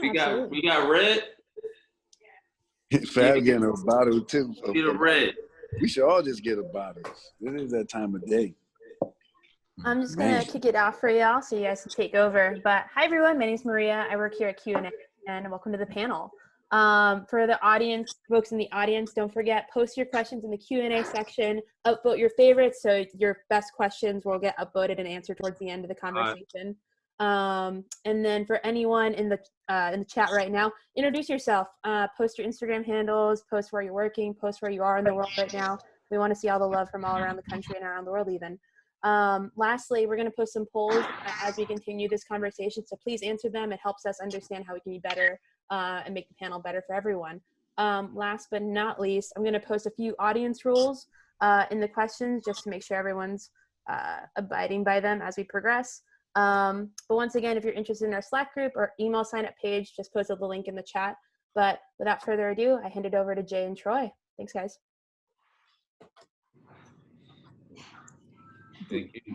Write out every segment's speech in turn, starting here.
absolutely. We got red. Fab getting a bottle too. Get a red. We should all just get a bottle. This is that time of day. I'm just going to kick it off for y'all so you guys can take over. But hi, everyone. My name's Maria. I work here at Q&A, and welcome to the panel. For the audience, folks in the audience, don't forget, post your questions in the Q&A section. Upvote your favorites, so your best questions will get upvoted and answered towards the end of the conversation. And then for anyone in the chat right now, introduce yourself. Post your Instagram handles, post where you're working, post where you are in the world right now. We want to see all the love from all around the country and around the world even. Lastly, we're going to post some polls as we continue this conversation, so please answer them. It helps us understand how we can be better and make the panel better for everyone. Last but not least, I'm going to post a few audience rules in the questions just to make sure everyone's abiding by them as we progress. But once again, if you're interested in our Slack group or email sign up page, just post the link in the chat. But without further ado, I hand it over to Jay and Troy. Thanks, guys.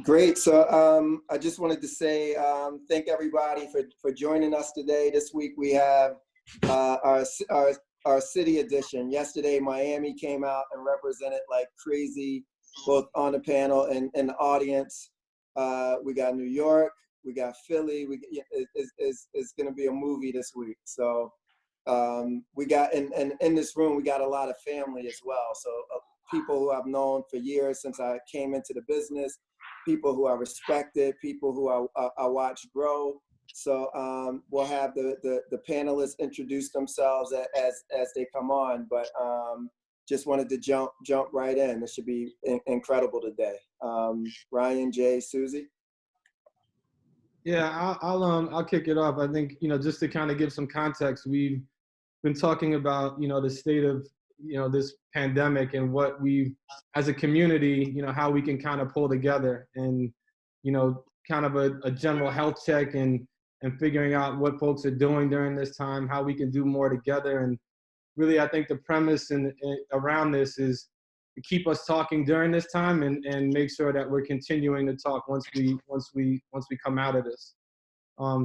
Great. So I just wanted to say thank everybody for joining us today. This week we have our city edition. Yesterday, Miami came out and represented like crazy, both on the panel and in the audience. We got New York, we got Philly. It's going to be a movie this week. So we got in this room, we got a lot of family as well. So people who I've known for years since I came into the business, people who I respected, people who I watched grow. So we'll have the panelists introduce themselves as they come on, but just wanted to jump right in. This should be incredible today. Ryan, Jay, Suzy. Yeah, I'll kick it off. I think, just to kind of give some context, we've been talking about, the state of, this pandemic and what we, as a community, how we can kind of pull together and, kind of a general health check and figuring out what folks are doing during this time, how we can do more together. And really, I think the premise around this is to keep us talking during this time and make sure that we're continuing to talk once we come out of this.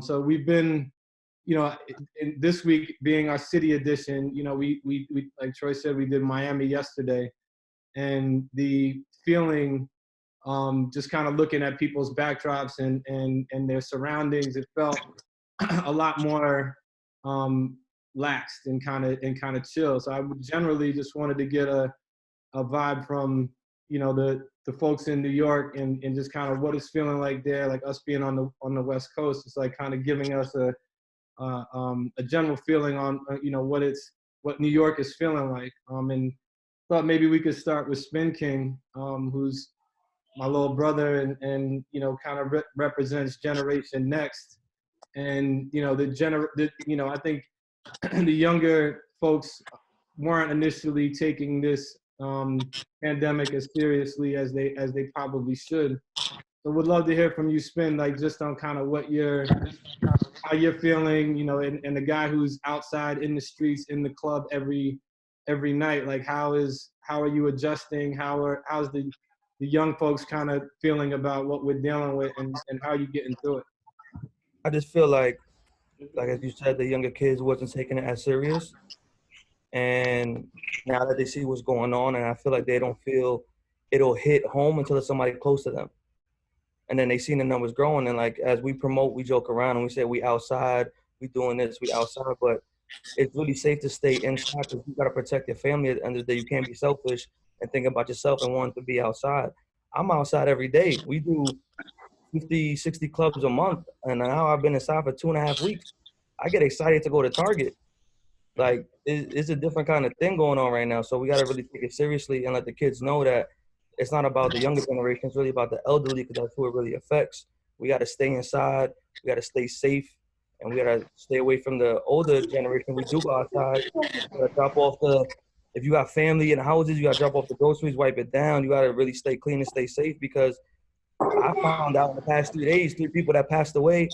So we've been, in this week being our city edition, we like Troy said, we did Miami yesterday, and the feeling, just kind of looking at people's backdrops and their surroundings, it felt a lot more laxed and kind of chill. So I generally just wanted to get a vibe from, the folks in New York and just kind of what it's feeling like there, like us being on the West Coast. It's like kind of giving us a general feeling on, what New York is feeling like. And thought maybe we could start with Spin King, who's my little brother and kind of represents Generation Next. And, I think the younger folks weren't initially taking this pandemic as seriously as they probably should. So would love to hear from you, Spin, like just on kind of how you're feeling, and the guy who's outside in the streets, in the club every night, like how are you adjusting? How's the young folks kind of feeling about what we're dealing with and how are you getting through it? I just feel like as you said, the younger kids wasn't taking it as serious. And now that they see what's going on, and I feel like they don't feel it'll hit home until it's somebody close to them. And then they see the numbers growing, and like as we promote, we joke around and we say we outside, we doing this, we outside, but it's really safe to stay inside because you got to protect your family. At the end of the day, you can't be selfish and think about yourself and want to be outside. I'm outside every day. We do 50, 60 clubs a month, and now I've been inside for 2.5 weeks. I get excited to go to Target. Like, it's a different kind of thing going on right now. So we got to really take it seriously and let the kids know that it's not about the younger generation. It's really about the elderly because that's who it really affects. We got to stay inside. We got to stay safe. And we got to stay away from the older generation. We do go outside. We got to drop off if you got family in the houses, you got to drop off the groceries, wipe it down. You got to really stay clean and stay safe because I found out in the past 3 days, 3 people that passed away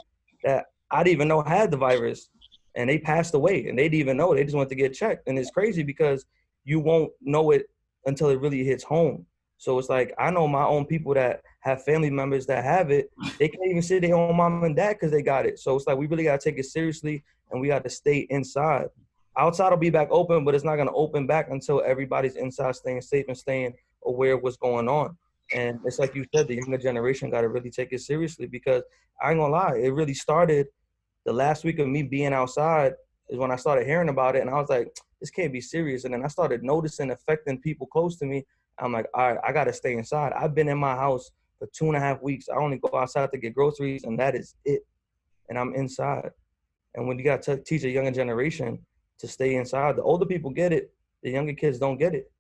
that I didn't even know had the virus. And they passed away, and they didn't even know. They just went to get checked. And it's crazy because you won't know it until it really hits home. So it's like I know my own people that have family members that have it. They can't even see their own mom and dad because they got it. So it's like we really got to take it seriously and we got to stay inside. Outside will be back open, but it's not going to open back until everybody's inside staying safe and staying aware of what's going on. And it's like you said, the younger generation got to really take it seriously, because I ain't gonna lie, it really started the last week of me being outside is when I started hearing about it. And I was like, this can't be serious. And then I started noticing affecting people close to me. I'm like, all right, I got to stay inside. I've been in my house for 2.5 weeks. I only go outside to get groceries, and that is it. And I'm inside. And when you got to teach a younger generation to stay inside, the older people get it. The younger kids don't get it.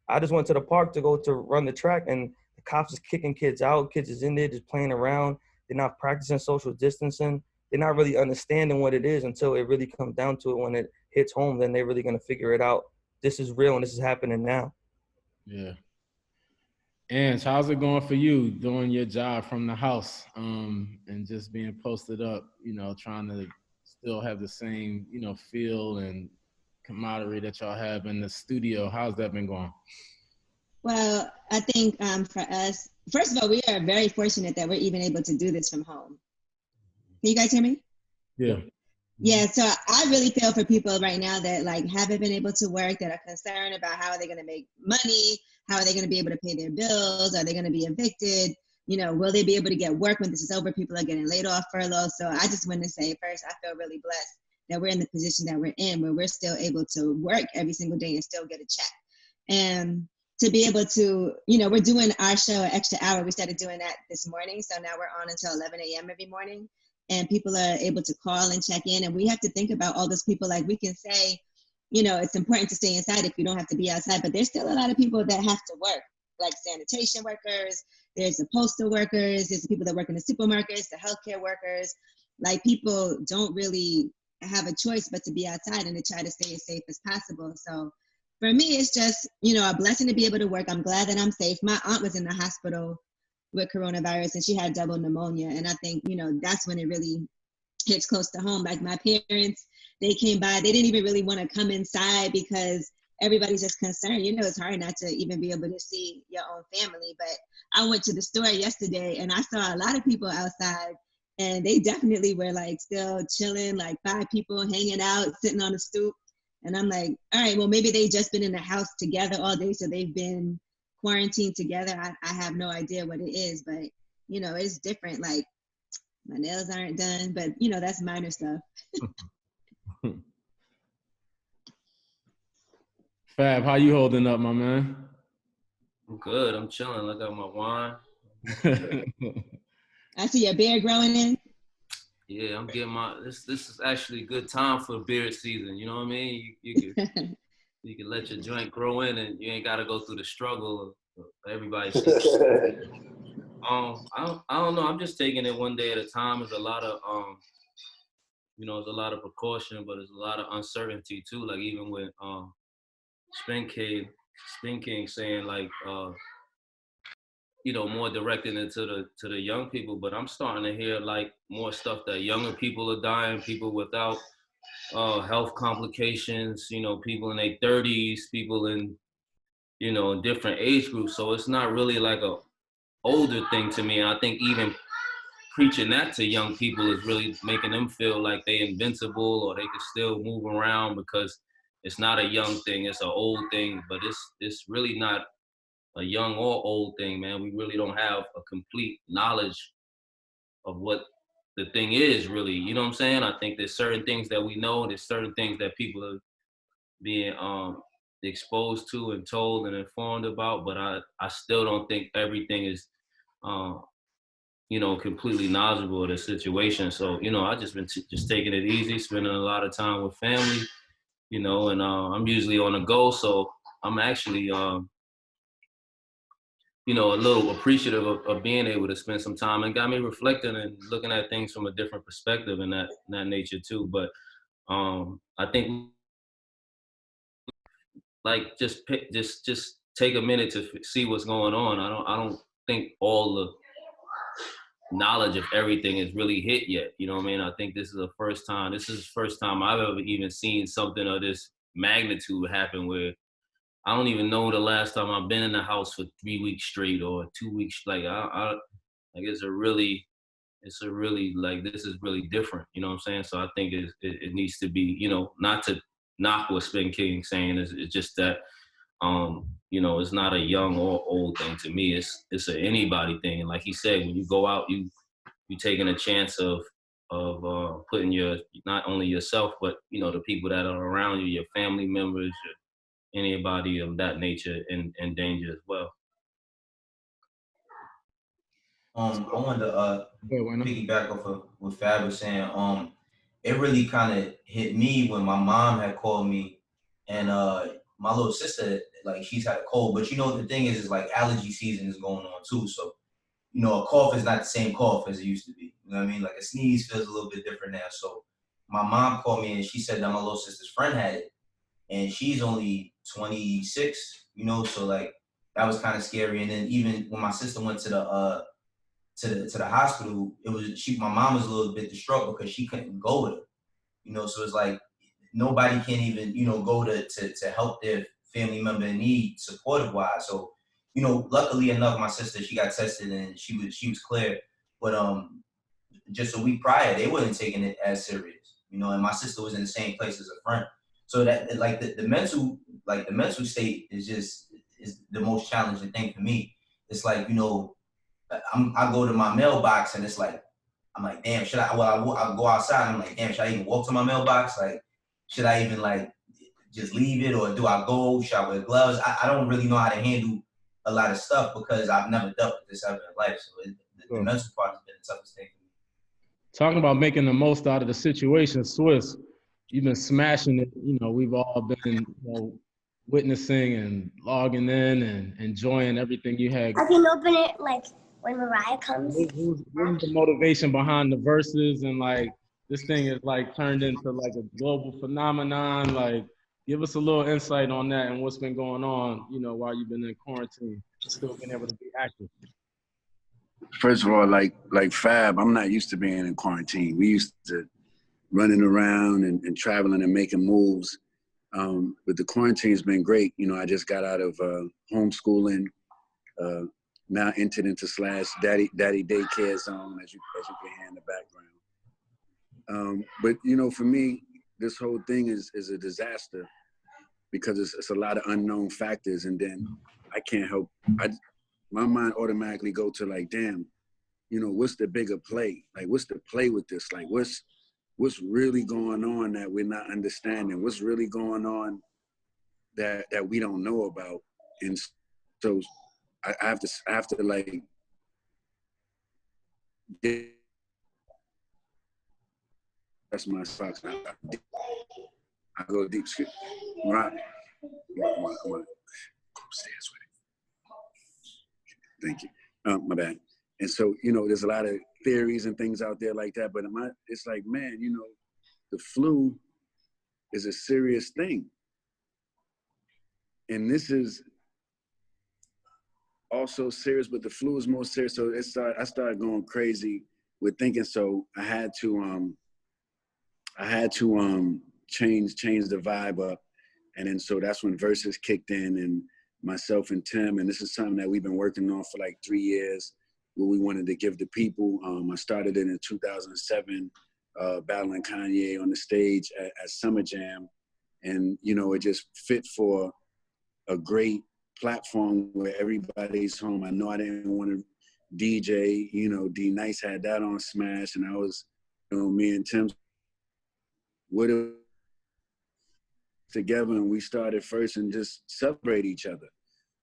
I just went to the park to go to run the track, and the cops is kicking kids out. Kids is in there just playing around. They're not practicing social distancing. They're not really understanding what it is until it really comes down to it. When it hits home, then they're really going to figure it out. This is real, and this is happening now. Yeah. Ange, how's it going for you doing your job from the house, and just being posted up, you know, trying to still have the same, you know, feel and camaraderie that y'all have in the studio? How's that been going? Well, I think for us, first of all, we are very fortunate that we're even able to do this from home. Can you guys hear me? Yeah. Yeah, so I really feel for people right now that like haven't been able to work, that are concerned about how are they going to make money, how are they going to be able to pay their bills, are they going to be evicted, you know, will they be able to get work when this is over? People are getting laid off, furlough. So I just want to say first, I feel really blessed that we're in the position that we're in, where we're still able to work every single day and still get a check. And to be able to, you know, we're doing our show an extra hour. We started doing that this morning. So now we're on until 11 a.m. every morning. And people are able to call and check in. And we have to think about all those people. Like we can say, you know, it's important to stay inside if you don't have to be outside, but there's still a lot of people that have to work, like sanitation workers, there's the postal workers, there's the people that work in the supermarkets, the healthcare workers. Like people don't really have a choice but to be outside and to try to stay as safe as possible. So for me, it's just, you know, a blessing to be able to work. I'm glad that I'm safe. My aunt was in the hospital with coronavirus and she had double pneumonia. And I think, you know, that's when it really hits close to home. Like my parents, they came by, they didn't even really want to come inside because everybody's just concerned. You know, it's hard not to even be able to see your own family. But I went to the store yesterday and I saw a lot of people outside and they definitely were like still chilling, like 5 people hanging out, sitting on the stoop. And I'm like, all right, well, maybe they just been in the house together all day. So they've been quarantined together. I have no idea what it is, but you know, it's different. Like my nails aren't done, but you know, that's minor stuff. Fab, how you holding up, my man? I'm good. I'm chilling. I got my wine. I see your beard growing in. Yeah, I'm getting my. This is actually a good time for beard season. You know what I mean? You can you can let your joint grow in, and you ain't got to go through the struggle of everybody. I don't know. I'm just taking it one day at a time. There's a lot of you know, there's a lot of precaution, but there's a lot of uncertainty too. Like even with Spin King saying like you know, more directed into the young people, but I'm starting to hear like more stuff that younger people are dying, people without health complications, you know, people in their 30s, people in, you know, different age groups. So it's not really like a older thing to me. And I think even preaching that to young people is really making them feel like they invincible or they can still move around, because it's not a young thing, it's an old thing, but it's really not a young or old thing, man. We really don't have a complete knowledge of what the thing is really, you know what I'm saying? I think there's certain things that we know, there's certain things that people are being exposed to and told and informed about, but I still don't think everything is, you know, completely knowledgeable of the situation. So, you know, I just been just taking it easy, spending a lot of time with family, you know, and I'm usually on the go, so I'm actually, you know, a little appreciative of being able to spend some time, and got me reflecting and looking at things from a different perspective and that nature too. But I think like just take a minute to see what's going on. I don't think all the knowledge of everything is really hit yet. You know what I mean? I think this is the first time I've ever even seen something of this magnitude happen, where I don't even know the last time I've been in the house for 3 weeks straight or 2 weeks. Like I like it's a really it's a really, like, this is really different, you know what I'm saying? So I think it needs to be, you know, not to knock what Spin King saying, it's just that, you know, it's not a young or old thing to me. It's an anybody thing. And like he said, when you go out, you taking a chance of putting your, not only yourself, but, you know, the people that are around you, your family members, anybody of that nature in danger as well. I wanted to piggyback off of what Fab was saying. It really kind of hit me when my mom had called me, and my little sister, like, she's had a cold. But you know, the thing is like allergy season is going on too. So, you know, a cough is not the same cough as it used to be. You know what I mean? Like a sneeze feels a little bit different now. So my mom called me and she said that my little sister's friend had it, and she's only 26. You know, so like that was kind of scary. And then even when my sister went to the hospital, my mom was a little bit distraught because she couldn't go with her. You know, so it's like nobody can even, you know, go to help their family member in need supportive wise. So, you know, luckily enough, my sister, she got tested and she was clear. But just a week prior, they wasn't taking it as serious. You know, and my sister was in the same place as a friend. So that, like, the mental state is the most challenging thing for me. It's like, you know, I go to my mailbox and it's like, I'm like, damn, should I, well, I go outside and I'm like, damn, should I even walk to my mailbox? Like, should I even like just leave it, or do I go? Should I wear gloves? I don't really know how to handle a lot of stuff because I've never dealt with this ever in life. So the mental part has been the toughest thing for me. Talking about making the most out of the situation, Swizz, you've been smashing it. You know, we've all been, you know, witnessing and logging in and enjoying everything you had. I can open it like when Mariah comes. What's the motivation behind the verses, and like this thing is like turned into like a global phenomenon? Like, give us a little insight on that and what's been going on, you know, while you've been in quarantine, still being able to be active. First of all, like Fab, I'm not used to being in quarantine. We used to running around and traveling and making moves. But the quarantine's been great. You know, I just got out of homeschooling, now entered into / daddy daycare zone, as you can hear in the background. But you know, for me, this whole thing is a disaster because it's a lot of unknown factors, and then I can't help. My mind automatically go to like, damn, you know, what's the bigger play? Like, what's the play with this? Like, what's really going on that we're not understanding? What's really going on that we don't know about? And so I have to like that's my socks. I go deep. Right. I want to go upstairs with it. Thank you. My bad. And so, you know, there's a lot of theories and things out there like that, but it's like, man, you know, the flu is a serious thing. And this is also serious, but the flu is more serious. So I started going crazy with thinking. So I had to change the vibe up. And then so that's when Versus kicked in, and myself and Tim, and this is something that we've been working on for like 3 years, where we wanted to give the people. I started it in 2007, battling Kanye on the stage at Summer Jam. And, you know, it just fit for a great platform where everybody's home. I know I didn't want to DJ, you know, D Nice had that on Smash, and I was, you know, me and Tim would have together, and we started first and just celebrate each other.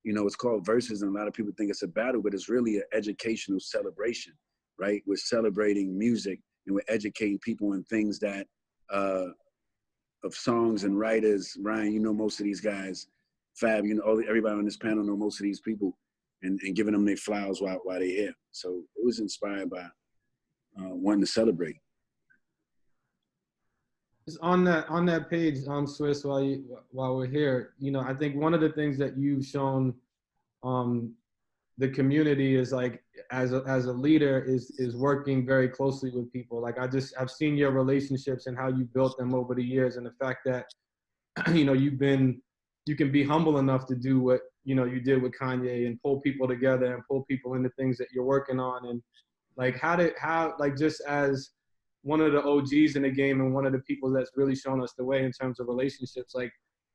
You know, it's called Versus, and a lot of people think it's a battle, but it's really an educational celebration, right? We're celebrating music, and we're educating people in things that, of songs and writers. Ryan, you know most of these guys. Fab, you know, everybody on this panel know most of these people, and giving them their flowers while they're here. So it was inspired by wanting to celebrate. Just on that page, Swizz, while we're here, you know, I think one of the things that you've shown the community is like, as a leader, is working very closely with people. Like, I've seen your relationships and how you built them over the years, and the fact that, you know, you can be humble enough to do what, you know, you did with Kanye and pull people together and pull people into things that you're working on. And Like just as one of the OGs in the game and one of the people that's really shown us the way in terms of relationships, like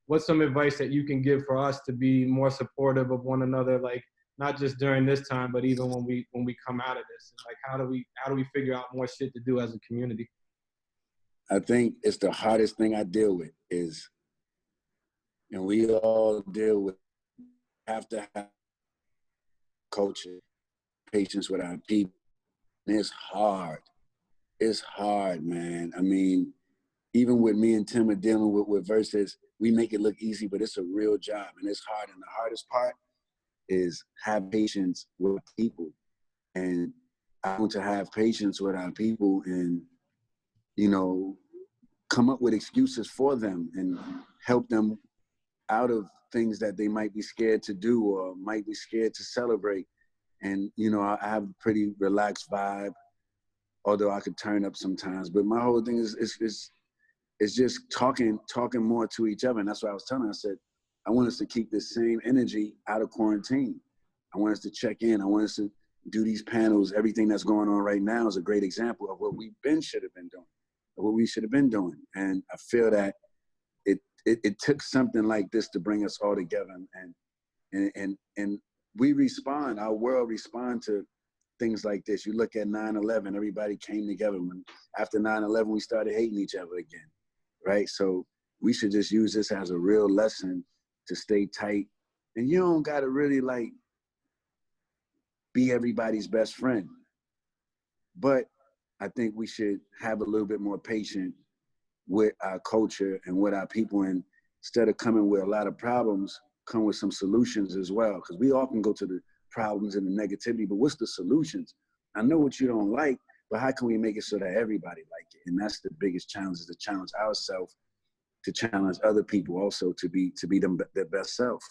what's some advice that you can give for us to be more supportive of one another, like not just during this time, but even when we come out of this? And like how do we figure out more shit to do as a community? I think it's the hardest thing I deal with is, and we all deal with, have to have culture, patience with our people. And it's hard. It's hard, man. I mean, even with me and Tim are dealing with verses, we make it look easy, but it's a real job and it's hard. And the hardest part is have patience with people. And I want to have patience with our people and, you know, come up with excuses for them and help them out of things that they might be scared to do or might be scared to celebrate. And, you know, I have a pretty relaxed vibe, although I could turn up sometimes. But my whole thing is just talking more to each other. And that's what I was telling her. I said, I want us to keep this same energy out of quarantine. I want us to check in. I want us to do these panels. Everything that's going on right now is a great example of what we should have been doing, of what we should have been doing. And I feel that it took something like this to bring us all together. And we respond, our world respond to things like this. You look at 9/11, everybody came together. When after 9/11, we started hating each other again, right? So we should just use this as a real lesson to stay tight. And you don't gotta really like be everybody's best friend. But I think we should have a little bit more patience with our culture and with our people. And instead of coming with a lot of problems, come with some solutions as well. Because we often go to the problems and the negativity, but what's the solutions? I know what you don't like, but how can we make it so that everybody like it? And that's the biggest challenge, is to challenge ourselves, to challenge other people also to be their best self.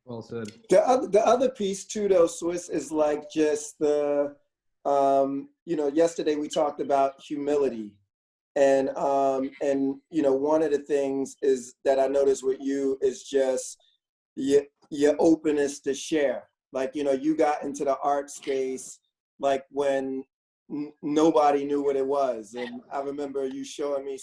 Well said. The other piece too, though, Swizz, is like just the, you know, yesterday we talked about humility. And you know, one of the things is that I noticed with you is just your openness to share. Like, you know, you got into the art space like when nobody knew what it was. And I remember you showing me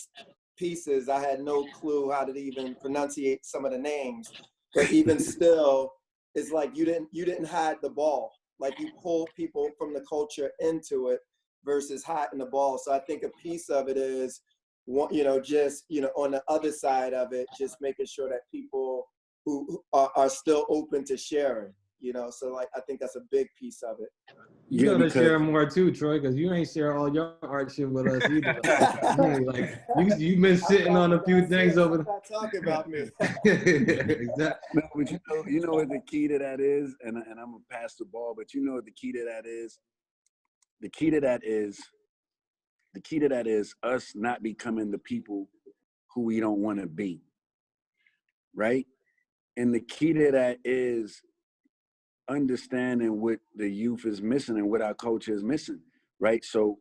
pieces. I had no clue how to even pronunciate some of the names. But even still, it's like you didn't hide the ball. Like you pulled people from the culture into it versus hiding the ball. So I think a piece of it is, you know, just, you know, on the other side of it, just making sure that people who are still open to sharing, you know. So like, I think that's a big piece of it. You gotta share more too, Troy, because you ain't share all your art shit with us either. Like you've been sitting on a few things over the. Not talking about me. Exactly. No, but you know what the key to that is, and I'm gonna pass the ball. But you know what the key to that is. The key to that is us not becoming the people who we don't want to be, right? And the key to that is understanding what the youth is missing and what our culture is missing, right? So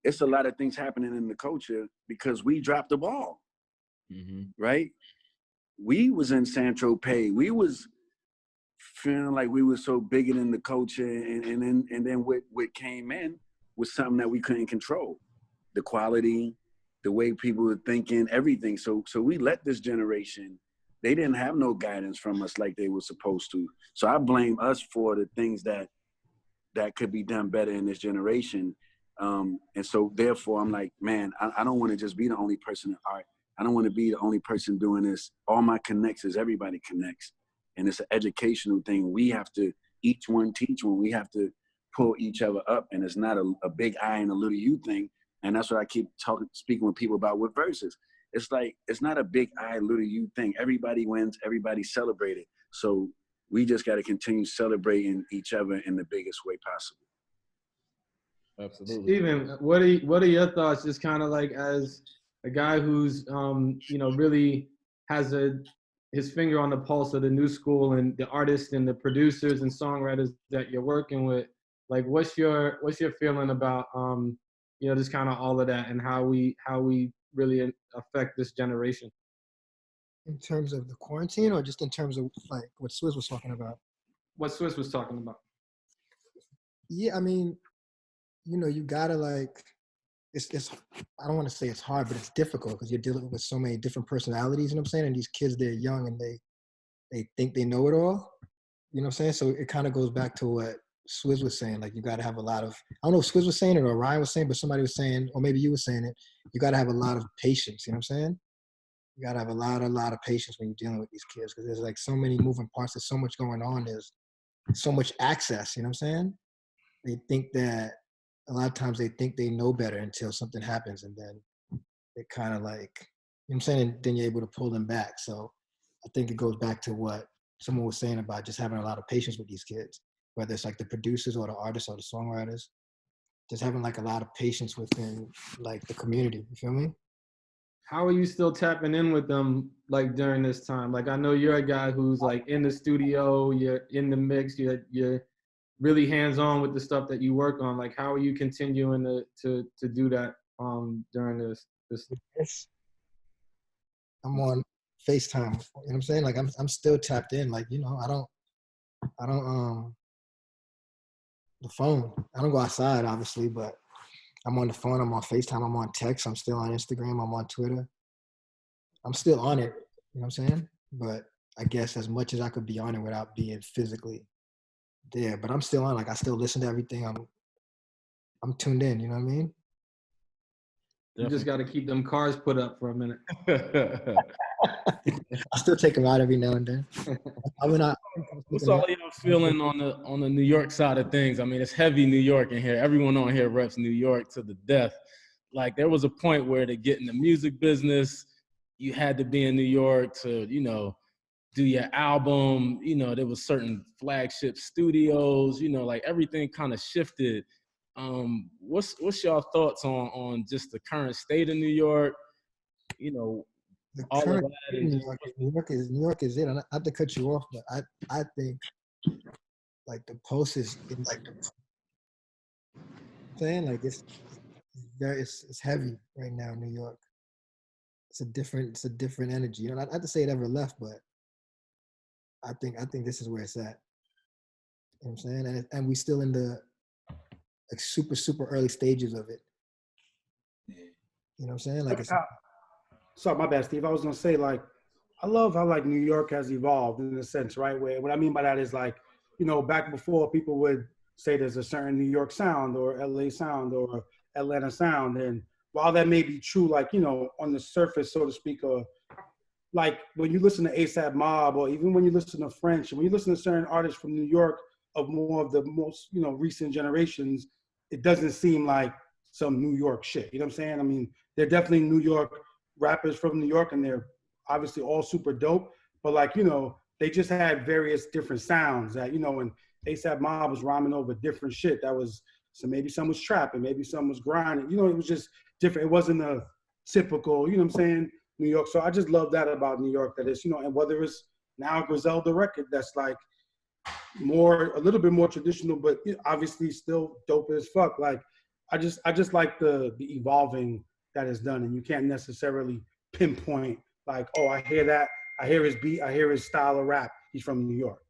it's a lot of things happening in the culture because we dropped the ball, right? We was in Saint-Tropez. We was feeling like we were so bigger than the culture, and then what came in was something that we couldn't control. The quality, the way people were thinking, everything. So we let this generation, they didn't have no guidance from us like they were supposed to. So I blame us for the things that could be done better in this generation. And so therefore I'm like, man, I don't want to just be the only person in art. I don't want to be the only person doing this. All my connects, everybody connects. And it's an educational thing. We have to, each one teach one. We have to pull each other up. And it's not a big I and a little you thing. And that's what I keep speaking with people about with verses. It's like, it's not a big I, little you thing. Everybody wins, everybody celebrated. So we just got to continue celebrating each other in the biggest way possible. Absolutely. Steven, what are your thoughts, just kind of like as a guy who's, you know, really has his finger on the pulse of the new school and the artists and the producers and songwriters that you're working with? Like, what's your feeling about, you know, just kind of all of that and how we really affect this generation? In terms of the quarantine, or just in terms of like what Swizz was talking about? What Swizz was talking about. Yeah, I mean, you gotta like, it's I don't want to say it's hard, but it's difficult because you're dealing with so many different personalities. You know what I'm saying? And these kids, they're young and they think they know it all. You know what I'm saying? So it kind of goes back to what Swizz was saying. Like you got to have a lot of, I don't know if Swizz was saying it or Ryan was saying, but somebody was saying, or maybe you were saying it. You got to have a lot of patience. You know what I'm saying? You got to have a lot of patience when you're dealing with these kids because there's like so many moving parts. There's so much going on. There's so much access. You know what I'm saying? They think that a lot of times they think they know better until something happens, and then they kind of like, you know what I'm saying? And then you're able to pull them back. So I think it goes back to what someone was saying about just having a lot of patience with these kids, whether it's like the producers or the artists or the songwriters, just having like a lot of patience within like the community. You feel me? How are you still tapping in with them like during this time? Like I know you're a guy who's like in the studio, you're in the mix, you're really hands-on with the stuff that you work on. Like how are you continuing to do that during this? I'm on FaceTime. You know what I'm saying? Like I'm still tapped in. Like, I don't the phone. I don't go outside obviously, but I'm on the phone, I'm on FaceTime, I'm on text, I'm still on Instagram, I'm on Twitter. I'm still on it, you know what I'm saying? But I guess as much as I could be on it without being physically there, but I'm still on, like I still listen to everything. I'm tuned in, you know what I mean? You just got to keep them cars put up for a minute. I still take them out every now and then. What's all y'all feeling on the New York side of things? I mean, it's heavy New York in here. Everyone on here reps New York to the death. Like there was a point where to get in the music business, you had to be in New York to, do your album. There was certain flagship studios, like everything kind of shifted. What's y'all thoughts on just the current state of New York? The all current of that New York is it. And not to cut you off, but I think like the Post is like saying like it's heavy right now in New York. It's a different energy. Not to say it ever left, but I think this is where it's at. You know what I'm saying? And we still in the like super early stages of it. You know what I'm saying? Like it's sorry, my bad, Steve. I was gonna say like I love how like New York has evolved in a sense, right? Where what I mean by that is like, back before people would say there's a certain New York sound or LA sound or Atlanta sound. And while that may be true, like, on the surface, so to speak, or like when you listen to ASAP Mob or even when you listen to French, and when you listen to certain artists from New York of more of the most, recent generations, it doesn't seem like some New York shit. You know what I'm saying? I mean, they're definitely New York rappers from New York and they're obviously all super dope, but like, they just had various different sounds that, and ASAP Mob was rhyming over different shit that was, so maybe some was trap and maybe some was grinding, it was just different. It wasn't a typical, you know what I'm saying, New York. So I just love that about New York, that it's, and whether it's now Griselda record that's like a little bit more traditional, but obviously still dope as fuck. Like I just like the evolving that is done, and you can't necessarily pinpoint like, oh, I hear that, I hear his beat, I hear his style of rap, he's from New York.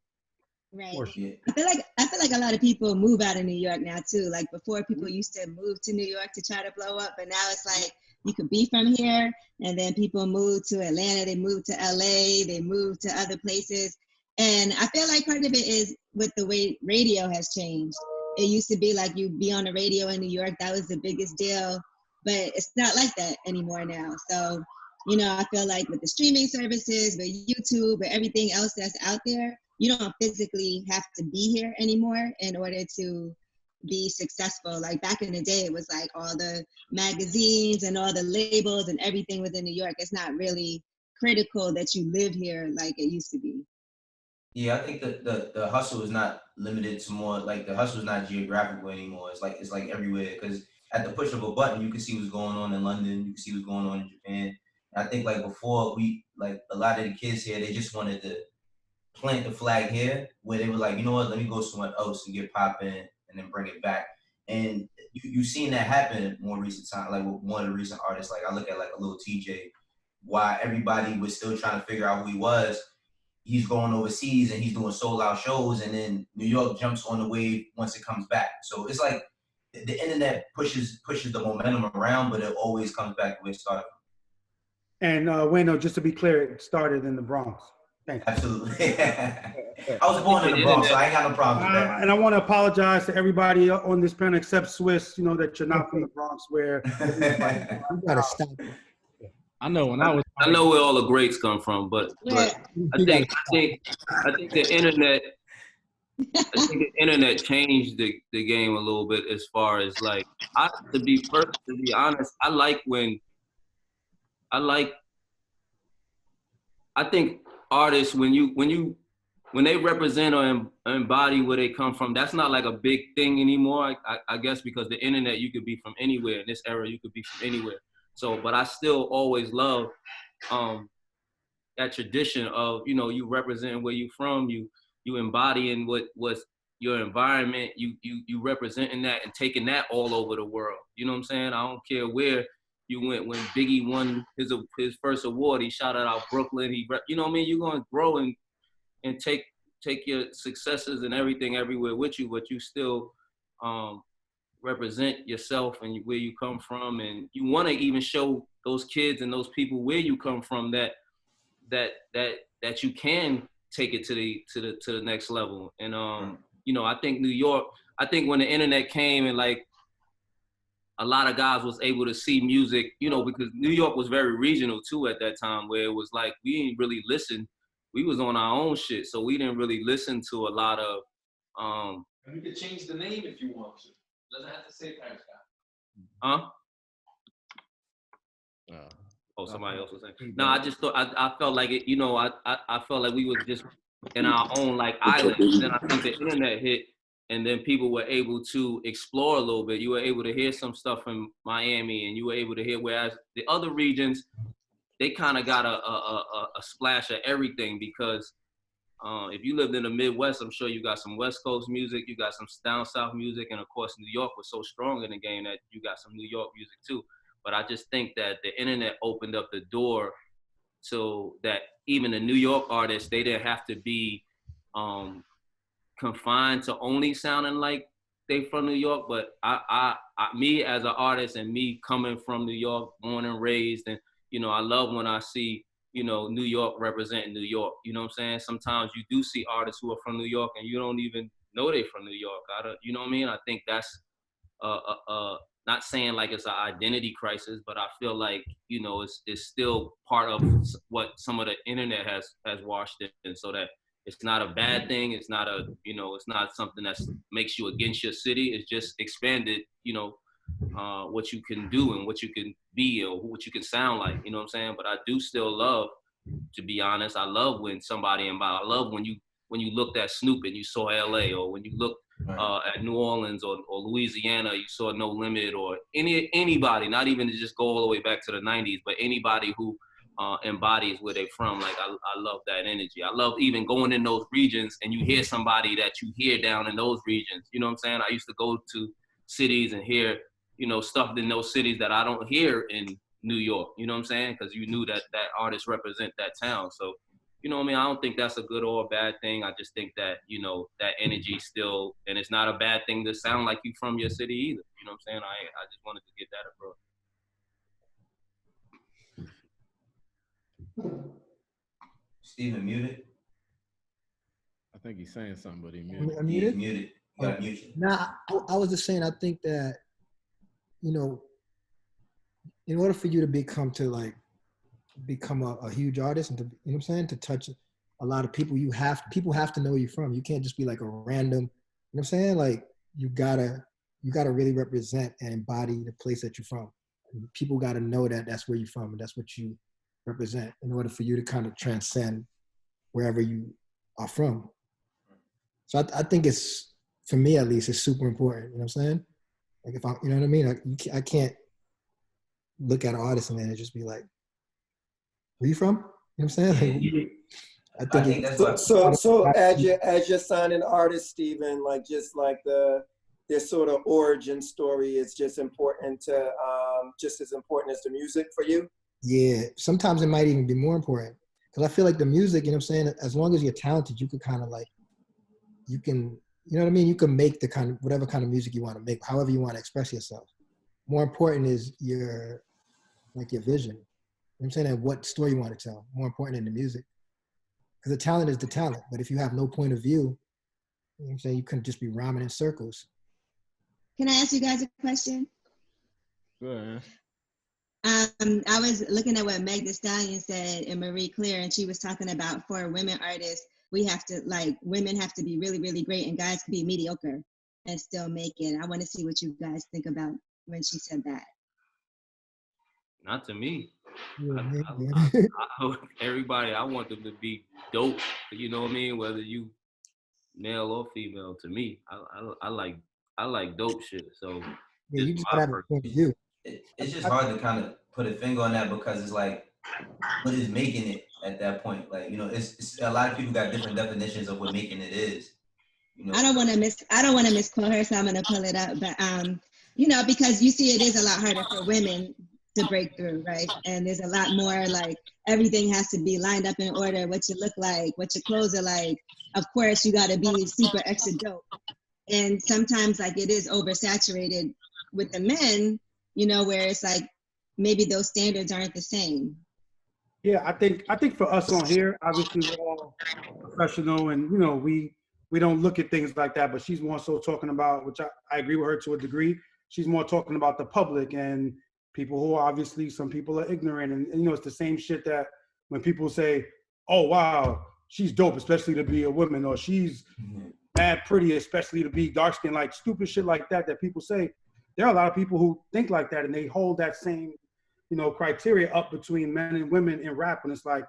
Right. I feel like a lot of people move out of New York now too. Like before, people used to move to New York to try to blow up, but now it's like you could be from here, and then people move to Atlanta, they move to LA, they move to other places. And I feel like part of it is with the way radio has changed. It used to be like you'd be on the radio in New York, that was the biggest deal, but it's not like that anymore now. So, I feel like with the streaming services, with YouTube, with everything else that's out there, you don't physically have to be here anymore in order to be successful. Like back in the day, it was like all the magazines and all the labels and everything within New York. It's not really critical that you live here like it used to be. Yeah, I think the hustle is not limited to more, like the hustle is not geographical anymore. It's like everywhere, because at the push of a button, you can see what's going on in London, you can see what's going on in Japan. And I think like before, a lot of the kids here, they just wanted to plant the flag here, where they were like, you know what, let me go somewhere else and get popping and then bring it back. And you've seen that happen more recent time, like with one of the recent artists. Like I look at like a little TJ, why everybody was still trying to figure out who he was. he's going overseas and he's doing sold out shows, and then New York jumps on the wave once it comes back. So it's like the internet pushes the momentum around, but it always comes back to where it started. And Wayno, just to be clear, it started in the Bronx. Thanks. Absolutely. I was born in the Bronx, so I ain't got no problem with that. And I want to apologize to everybody on this panel except Swizz, you know, that you're not from the Bronx where You gotta stop. I know when I was. I know where all the greats come from, but I think the internet. I think the internet changed the game a little bit as far as like to be honest, I think artists when they represent or embody where they come from, that's not like a big thing anymore. I guess because the internet, you could be from anywhere. In this era, you could be from anywhere. So, but I still always love that tradition of, you know, you representing where you from, you embodying what's your environment, you representing that and taking that all over the world. You know what I'm saying? I don't care where you went. When Biggie won his first award, he shouted out Brooklyn. You know what I mean? You're gonna grow and take your successes and everything everywhere with you, but you still represent yourself and where you come from, and you want to even show those kids and those people where you come from that you can take it to the next level. And you know, I think New York, I think when the internet came and like a lot of guys was able to see music, you know, because New York was very regional too at that time, where it was like we didn't really listen. We was on our own shit, so we didn't really listen to a lot of And you could change the name if you want to. Doesn't have to say Paris Guy. Huh? Oh, somebody else was saying. No, I just thought I felt like it. You know, I felt like we was just in our own like island. Then I think the internet hit, and then people were able to explore a little bit. You were able to hear some stuff from Miami, and you were able to hear. Whereas the other regions, they kind of got a splash of everything, because if you lived in the Midwest, I'm sure you got some West Coast music, you got some down South music, and of course New York was so strong in the game that you got some New York music too. But I just think that the internet opened up the door so that even the New York artists, they didn't have to be confined to only sounding like they from New York. But me as an artist, and me coming from New York, born and raised, and you know, I love when I see, you know, New York representing New York. You know what I'm saying? Sometimes you do see artists who are from New York and you don't even know they from New York. You know what I mean? I think that's not saying like it's an identity crisis, but I feel like, you know, it's still part of what some of the internet has washed in, so that it's not a bad thing. It's not you know, it's not something that makes you against your city. It's just expanded, you know, what you can do and what you can be or what you can sound like, you know what I'm saying? But I do still love, to be honest, I love when somebody I love when you looked at Snoop and you saw LA, or when you looked at New Orleans or Louisiana, you saw No Limit, or anybody, not even to just go all the way back to the 90s, but anybody who embodies where they're from. Like I love that energy. I love even going in those regions and you hear somebody that you hear down in those regions. You know what I'm saying? I used to go to cities and hear, you know, stuff in those cities that I don't hear in New York. You know what I'm saying? Because you knew that artists represent that town. So, you know what I mean? I don't think that's a good or a bad thing. I just think that, you know, that energy still, and it's not a bad thing to sound like you from your city either. You know what I'm saying? I just wanted to get that across. Steven muted? I think he's saying something, but he muted. He's muted. You gotta mute you. Nah, I was just saying, I think that, you know, in order for you to become a huge artist and to, you know what I'm saying, to touch a lot of people, people have to know you from. You can't just be like a random, you know what I'm saying? Like you gotta really represent and embody the place that you're from. And people gotta know that that's where you're from and that's what you represent in order for you to kind of transcend wherever you are from. So I think it's, for me at least, it's super important. You know what I'm saying? Like if you know what I mean? I can't look at an artist and then just be like, where you from? You know what I'm saying? Like, I think that's so as you're signing artists, Steven, like just like their sort of origin story is just important just as important as the music for you. Yeah, sometimes it might even be more important. Because I feel like the music, you know what I'm saying, as long as you're talented, you could kind of like, you can, you know what I mean? You can make the kind of, whatever kind of music you want to make, however you want to express yourself. More important is your vision. You know what I'm saying? And what story you want to tell. More important than the music. Because the talent is the talent. But if you have no point of view, you know what I'm saying, you couldn't just be rhyming in circles. Can I ask you guys a question? Sure. I was looking at what Meg Thee Stallion said and Marie Claire, and she was talking about for women artists, we have to, like, women have to be really, really great and guys can be mediocre and still make it. I want to see what you guys think about when she said that. Not to me. Yeah, Everybody, I want them to be dope. You know what I mean? Whether you male or female, to me, I like dope shit. So yeah, you just gotta have a point of view. It's just hard to kind of put a finger on that because it's like, what is making it at that point? Like, you know, it's a lot of people got different definitions of what making it is. You know? I don't want to misquote her, so I'm gonna pull it up. But you know, because you see, it is a lot harder for women to break through, right? And there's a lot more, like, everything has to be lined up in order. What you look like, what your clothes are like. Of course, you got to be super extra dope. And sometimes, like, it is oversaturated with the men, you know, where it's like maybe those standards aren't the same. Yeah, I think for us on here, obviously we're all professional, and you know, we don't look at things like that. But she's more so talking about, which I agree with her to a degree. She's more talking about the public and people who are obviously, some people are ignorant, and you know, it's the same shit that when people say, "Oh wow, she's dope, especially to be a woman," or "She's mad pretty, especially to be dark skinned," like stupid shit like that that people say. There are a lot of people who think like that, and they hold that same, you know, criteria up between men and women in rap. And it's like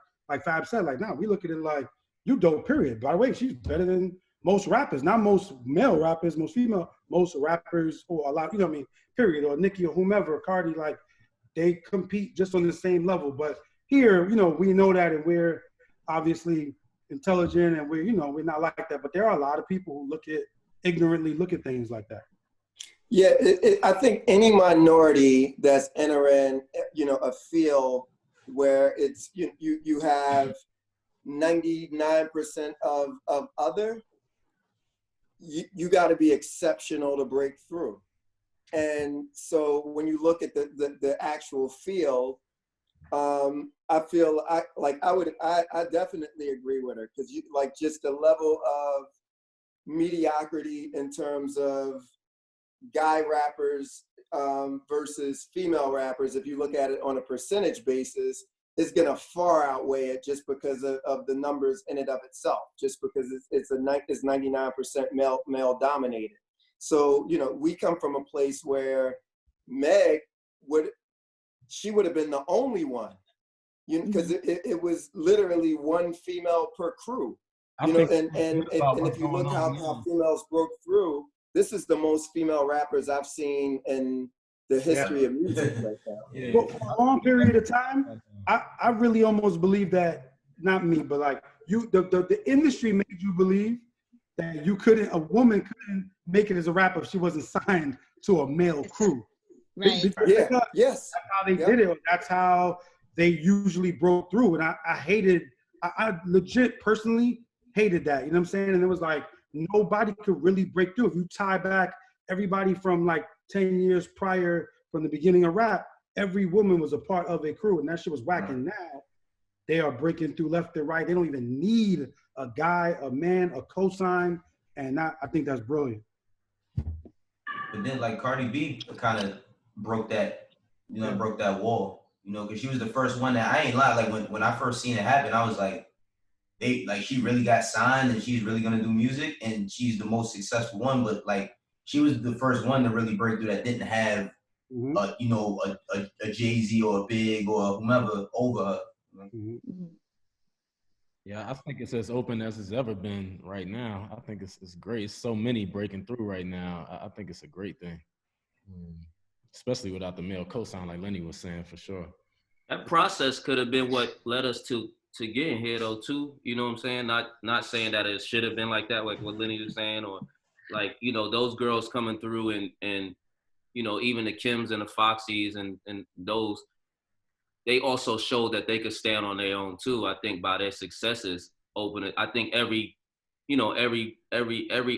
Fab said, like, nah, we look at it like, you dope, period. By the way, she's better than most rappers, not most male rappers, most female, most rappers, or a lot, you know what I mean, period, or Nicki or whomever, Cardi, like, they compete just on the same level. But here, you know, we know that, and we're obviously intelligent, and we're, you know, we're not like that. But there are a lot of people who ignorantly look at things like that. Yeah, I think any minority that's entering, you know, a field where it's you have 99% of other, you got to be exceptional to break through. And so when you look at the actual field, I feel I definitely agree with her, because you, like, just the level of mediocrity in terms of guy rappers versus female rappers, if you look at it on a percentage basis, is going to far outweigh it, just because of the numbers in and of itself, just because it's 99% male dominated. So, you know, we come from a place where Meg would have been the only one, you know, because it was literally one female per crew, you know, and if you look how females broke through, this is the most female rappers I've seen in the history of music right now. Well, for a long period of time, I really almost believe that, not me, but like the industry made you believe that a woman couldn't make it as a rapper if she wasn't signed to a male crew. Right. Yes. That's how they did it. That's how they usually broke through. And I legit personally hated that. You know what I'm saying? And it was like, nobody could really break through. If you tie back everybody from like 10 years prior, from the beginning of rap, every woman was a part of a crew, and that shit was whacking. Now they are breaking through left and right. They don't even need a guy, a man, a cosign, and I think that's brilliant. But then, like, Cardi B kind of broke that, you know, broke that wall, you know, because she was the first one that, I ain't lie, like when I first seen it happen, I was like, she really got signed and she's really gonna do music and she's the most successful one, but like she was the first one to really break through that didn't have you know, a Jay-Z or a Big or whomever over her. Yeah, I think it's as open as it's ever been right now. I think it's great. So many breaking through right now. I think it's a great thing, especially without the male cosign, like Lenny was saying, for sure. That process could have been what led us to getting here, though, too. You know what I'm saying? Not saying that it should have been like that, like what Lenny was saying, or like, you know, those girls coming through and you know, even the Kims and the Foxies and those, they also showed that they could stand on their own too. I think by their successes I think every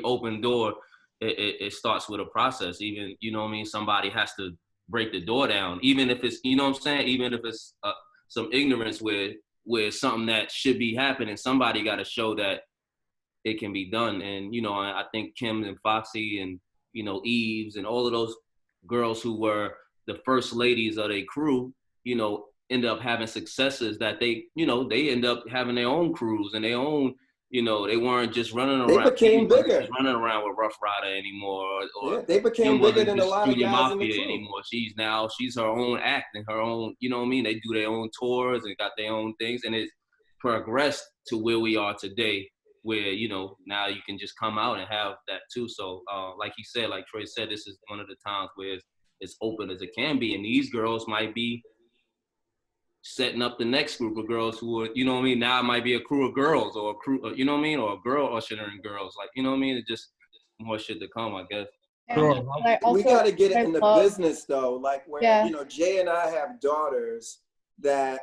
open door, it starts with a process. Even, you know what I mean, somebody has to break the door down, even if it's, you know what I'm saying, even if it's some ignorance where something that should be happening, somebody got to show that it can be done. And, you know, I think Kim and Foxy and, you know, Eves and all of those girls who were the first ladies of their crew, you know, end up having successes that they, you know, they end up having their own crews and their own, you know, they weren't just running around. They became bigger. Just running around with Rough Rider anymore. Or yeah, they became bigger than a lot of guys in the crew. Anymore. She's her own act and her own, you know what I mean? They do their own tours and got their own things, and it's progressed to where we are today, where, you know, now you can just come out and have that too. So like he said, like Troy said, this is one of the times where it's as open as it can be. And these girls might be setting up the next group of girls who are, you know what I mean? Now it might be a crew of girls or a crew, you know what I mean? Or a girl ushering girls. Like, you know what I mean? It's just more shit to come, I guess. We got to get it in the business though. Like where, you know, Jay and I have daughters that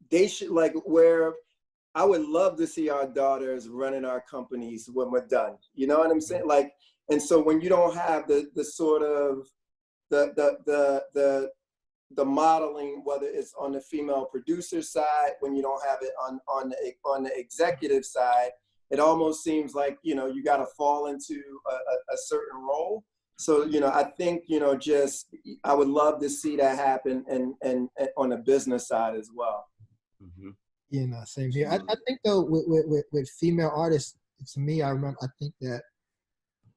they should, like, where I would love to see our daughters running our companies when we're done. You know what I'm saying? Like, and so when you don't have the sort of the modeling, whether it's on the female producer side, when you don't have it on the executive side, it almost seems like, you know, you got to fall into a certain role. So, you know, I think, you know, just, I would love to see that happen and on the business side as well. Mm-hmm. Yeah, no, same here. I think though with female artists, to me, I think that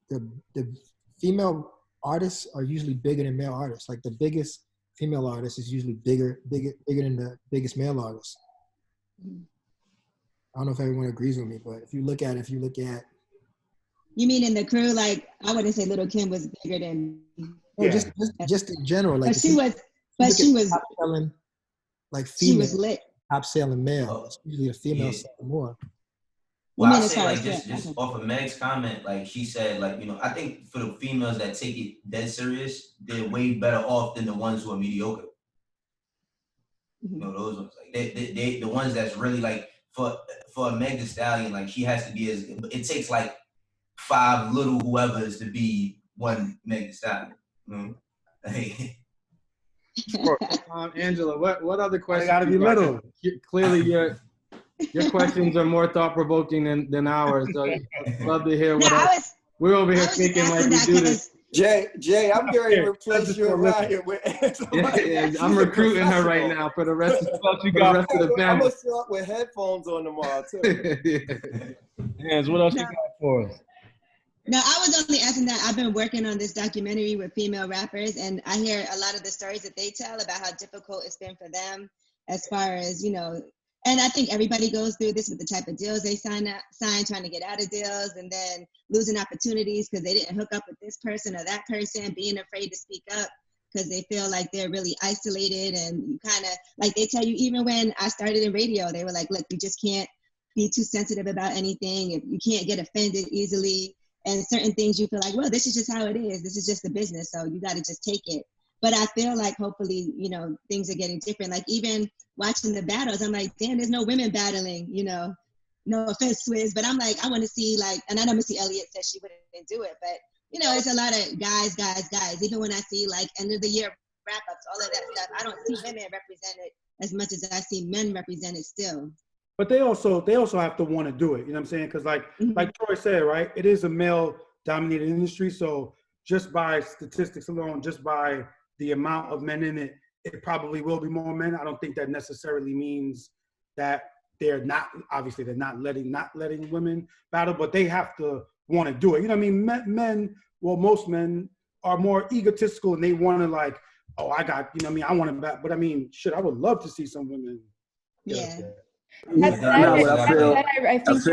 the female artists are usually bigger than male artists. Like the biggest female artist is usually bigger than the biggest male artist. I don't know if everyone agrees with me, but if you look at you mean in the crew, like I wouldn't say Little Kim was bigger than just in general. Like she was top selling, like female, she was lit. Top selling male. It's usually the female selling more. Well, I say like just off of Meg's comment, like she said, like, you know, I think for the females that take it dead serious, they're way better off than the ones who are mediocre. You know, those ones, like they the ones that's really like for a Meg Thee Stallion, like she has to be it takes like 5 little whoever's to be one Meg Thee Stallion. You know? Angela, what other questions? Gotta be little. Clearly, your questions are more thought-provoking than ours. So I'd love to hear what else. We're over here thinking like we do this. Jay, I'm going to replace you and Ryan with I'm recruiting her right now for the rest of the panel. I'm going to show up with headphones on tomorrow, too. Yes, what else you got for us? No, I was only asking that. I've been working on this documentary with female rappers, and I hear a lot of the stories that they tell about how difficult it's been for them as far as, you know, and I think everybody goes through this with the type of deals they sign, trying to get out of deals, and then losing opportunities because they didn't hook up with this person or that person, being afraid to speak up because they feel like they're really isolated. And you kind of, like they tell you, even when I started in radio, they were like, look, you just can't be too sensitive about anything. If you can't get offended easily. And certain things you feel like, well, this is just how it is. This is just the business. So you got to just take it. But I feel like hopefully, you know, things are getting different. Like even watching the battles, I'm like, damn, there's no women battling, you know, no offense, Swizz, but I'm like, I want to see like, and I know Missy Elliott said she wouldn't do it, but you know, it's a lot of guys. Even when I see like end of the year wrap-ups, all of that stuff, I don't see women represented as much as I see men represented still. But they also have to want to do it. You know what I'm saying? Because like Troy said, right, it is a male-dominated industry. So just by statistics alone, just by the amount of men in it, it probably will be more men. I don't think that necessarily means that they're not letting women battle, but they have to want to do it. You know what I mean? Most men are more egotistical and they want to like, oh, I got, you know what I mean? I want to battle. But I mean, shit, I would love to see some women. Yeah. I think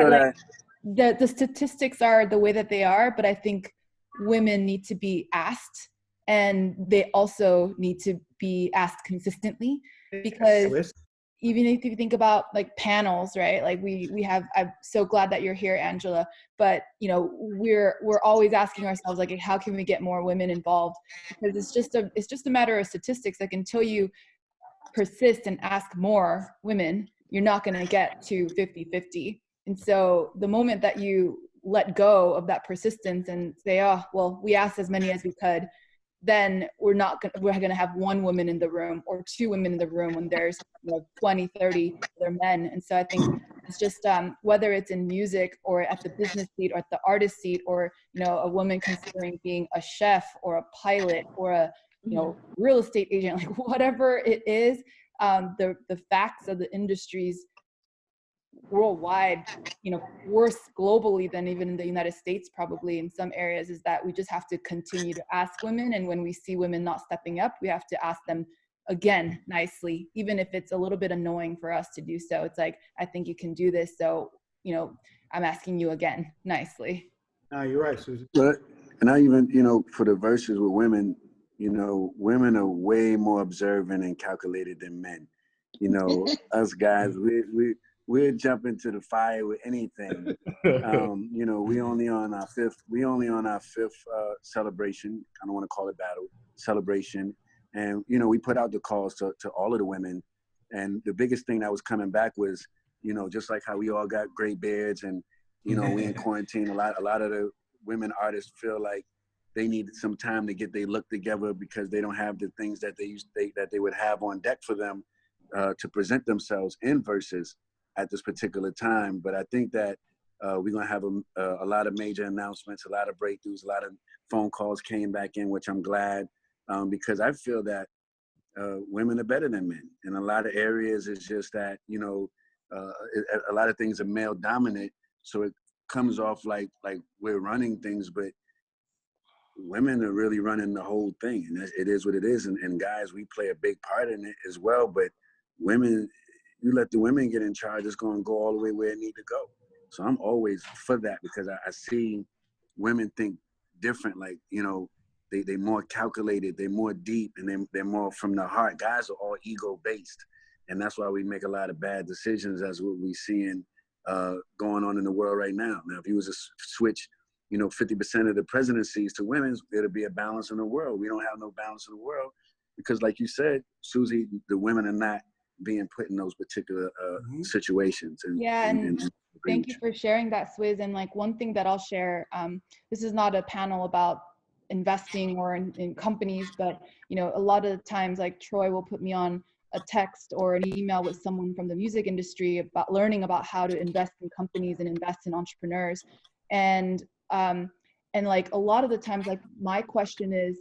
that the statistics are the way that they are, but I think women need to be asked, and they also need to be asked consistently, because even if you think about like panels, right? Like we have, I'm so glad that you're here, Angela, but you know, we're always asking ourselves like, how can we get more women involved? Because it's just a matter of statistics. Like until you persist and ask more women, you're not going to get to 50-50. And so the moment that you let go of that persistence and say, oh, well, we asked as many as we could, then we're going to have one woman in the room or two women in the room when there's 20, 30 other men. And so I think it's just whether it's in music or at the business seat or at the artist seat, or a woman considering being a chef or a pilot or a real estate agent, like whatever it is, the facts of the industries worldwide, worse globally than even in the United States, probably in some areas, is that we just have to continue to ask women. And when we see women not stepping up, we have to ask them again nicely, even if it's a little bit annoying for us to do so. It's like, I think you can do this. So, I'm asking you again nicely. No, you're right, Suzy. But, and I even, for the verses with women, women are way more observant and calculated than men. Us guys, we'll jump into the fire with anything. We only on our fifth celebration. I don't want to call it battle, celebration. And, we put out the calls to all of the women. And the biggest thing that was coming back was, just like how we all got gray beards and, we in quarantine, a lot of the women artists feel like they needed some time to get their look together because they don't have the things that they would have on deck for them to present themselves in verses at this particular time. But I think that we're going to have a lot of major announcements, a lot of breakthroughs, a lot of phone calls came back in, which I'm glad, because I feel that women are better than men. In a lot of areas, it's just that, a lot of things are male dominant. So it comes off like we're running things, but women are really running the whole thing. And it is what it is. And guys, we play a big part in it as well. But women, you let the women get in charge, it's going to go all the way where it need to go. So I'm always for that, because I see women think different. Like, they more calculated, they're more deep, and they're more from the heart. Guys are all ego-based. And that's why we make a lot of bad decisions, as what we're seeing going on in the world right now. Now, if you was to switch, 50% of the presidencies to women, it'll be a balance in the world. We don't have no balance in the world because, like you said, Suzy, the women are not being put in those particular situations. And thank you for sharing that, Swizz. And like one thing that I'll share, this is not a panel about investing or in companies, but a lot of times, like Troy will put me on a text or an email with someone from the music industry about learning about how to invest in companies and invest in entrepreneurs. And like a lot of the times, like my question is,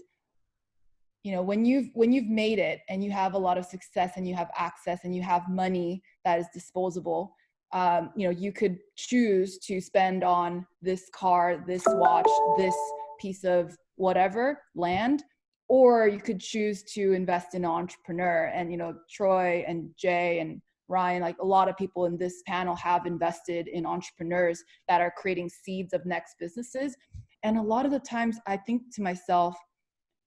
when you've made it and you have a lot of success and you have access and you have money that is disposable, you could choose to spend on this car, this watch, this piece of whatever, land, or you could choose to invest in an entrepreneur. And, Troy and Jay and Ryan, like a lot of people in this panel have invested in entrepreneurs that are creating seeds of next businesses. And a lot of the times I think to myself,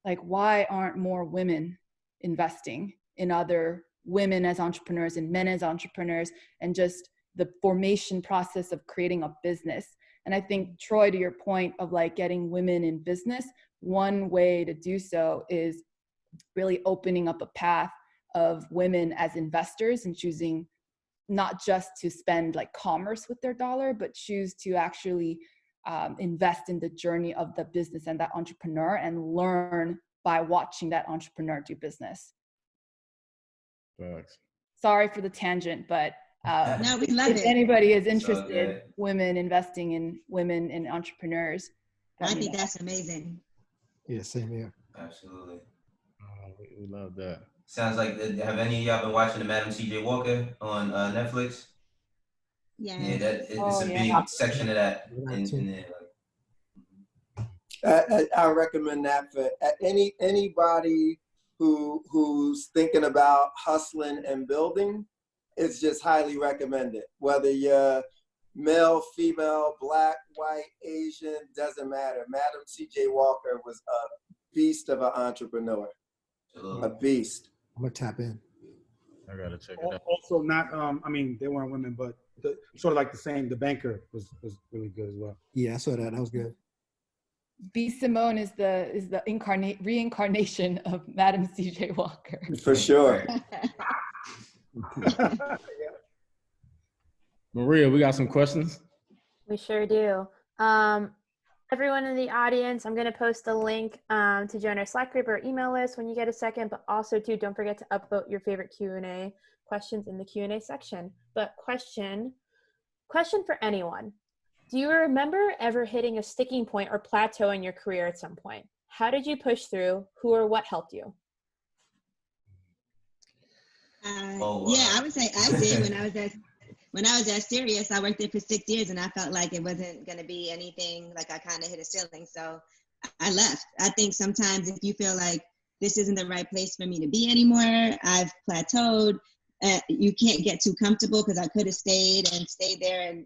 like, why aren't more women investing in other women as entrepreneurs and men as entrepreneurs, and just the formation process of creating a business? And I think, Troy, to your point of like getting women in business, one way to do so is really opening up a path of women as investors and choosing not just to spend like commerce with their dollar, but choose to actually invest in the journey of the business and that entrepreneur and learn by watching that entrepreneur do business. Thanks. Sorry for the tangent, but no, we love if anybody is interested, women investing in women and entrepreneurs. I think that's amazing. Yeah, same here. Absolutely. We love that. Sounds like, have any of y'all been watching the Madam C.J. Walker on Netflix? Yeah. Yeah, it's a big section of that in there. I recommend that for anybody who's thinking about hustling and building. It's just highly recommended. Whether you're male, female, black, white, Asian, doesn't matter. Madam C.J. Walker was a beast of an entrepreneur. A beast. I'm gonna tap in. I gotta check it out. Also, not they weren't women, but sort of like the same. The Banker was really good as well. Yeah, I saw that. That was good. B. Simone is the reincarnation of Madam C.J. Walker. For sure. Maria, we got some questions. We sure do. Everyone in the audience, I'm going to post a link to join our Slack group or email list when you get a second, but also too, don't forget to upvote your favorite Q&A questions in the Q&A section. But question for anyone. Do you remember ever hitting a sticking point or plateau in your career at some point? How did you push through? Who or what helped you? Yeah, I would say I did when I was at Sirius. I worked there for 6 years, and I felt like it wasn't going to be anything. Like I kind of hit a ceiling, so I left. I think sometimes if you feel like this isn't the right place for me to be anymore, I've plateaued. You can't get too comfortable, because I could have stayed there and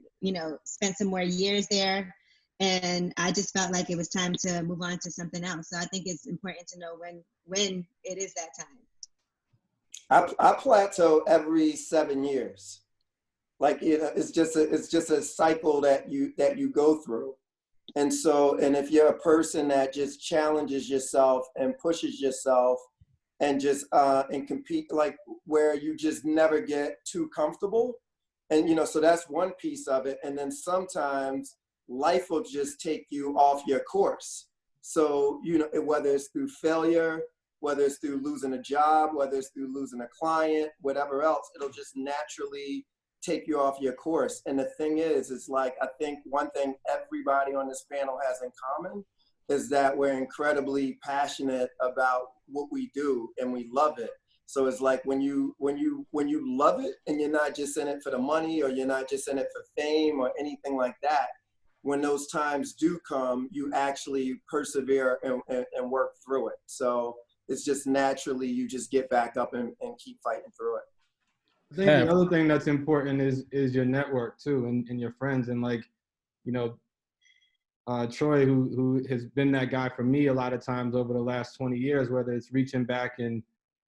spent some more years there. And I just felt like it was time to move on to something else. So I think it's important to know when it is that time. I plateau every 7 years. Like, it's just a cycle that you go through. And so, and if you're a person that just challenges yourself and pushes yourself and just and compete, like where you just never get too comfortable, and so that's one piece of it. And then sometimes life will just take you off your course. So whether it's through failure, whether it's through losing a job, whether it's through losing a client, whatever else, it'll just naturally take you off your course. And the thing is, it's like, I think one thing everybody on this panel has in common is that we're incredibly passionate about what we do and we love it. So it's like when you love it and you're not just in it for the money, or you're not just in it for fame or anything like that, when those times do come, you actually persevere and work through it. So it's just naturally, you just get back up and keep fighting through it. I think the other thing that's important is your network too, and your friends. And like, Troy, who has been that guy for me a lot of times over the last 20 years, whether it's reaching back and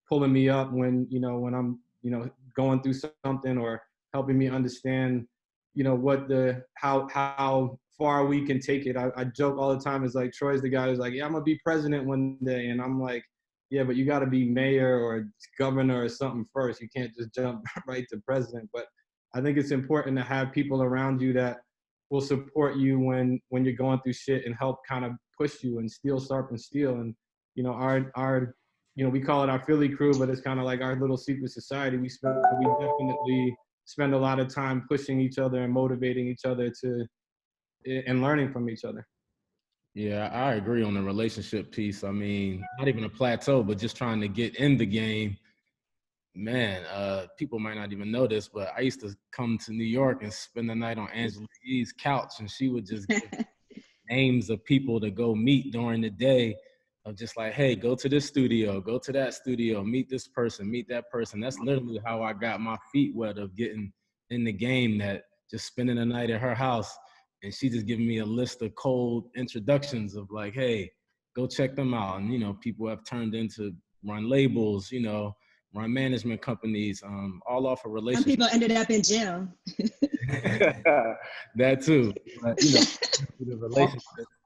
pulling me up when I'm, going through something, or helping me understand, how far we can take it. I joke all the time. It's like, Troy's the guy who's like, yeah, I'm gonna be president one day. And I'm like, yeah, but you got to be mayor or governor or something first. You can't just jump right to president. But I think it's important to have people around you that will support you when you're going through shit, and help kind of push you and steel sharpen steel. And our we call it our Philly crew, but it's kind of like our little secret society. We definitely spend a lot of time pushing each other and motivating each other and learning from each other. Yeah, I agree on the relationship piece. I mean, not even a plateau, but just trying to get in the game. Man, people might not even know this, but I used to come to New York and spend the night on Angela Yee's couch, and she would just give names of people to go meet during the day, of just like, hey, go to this studio, go to that studio, meet this person, meet that person. That's literally how I got my feet wet of getting in the game, that just spending the night at her house. And she just giving me a list of cold introductions of like, hey, go check them out. And, people have turned into run labels, run management companies, all off a relationship. Some people ended up in jail. That too. But, the relationship.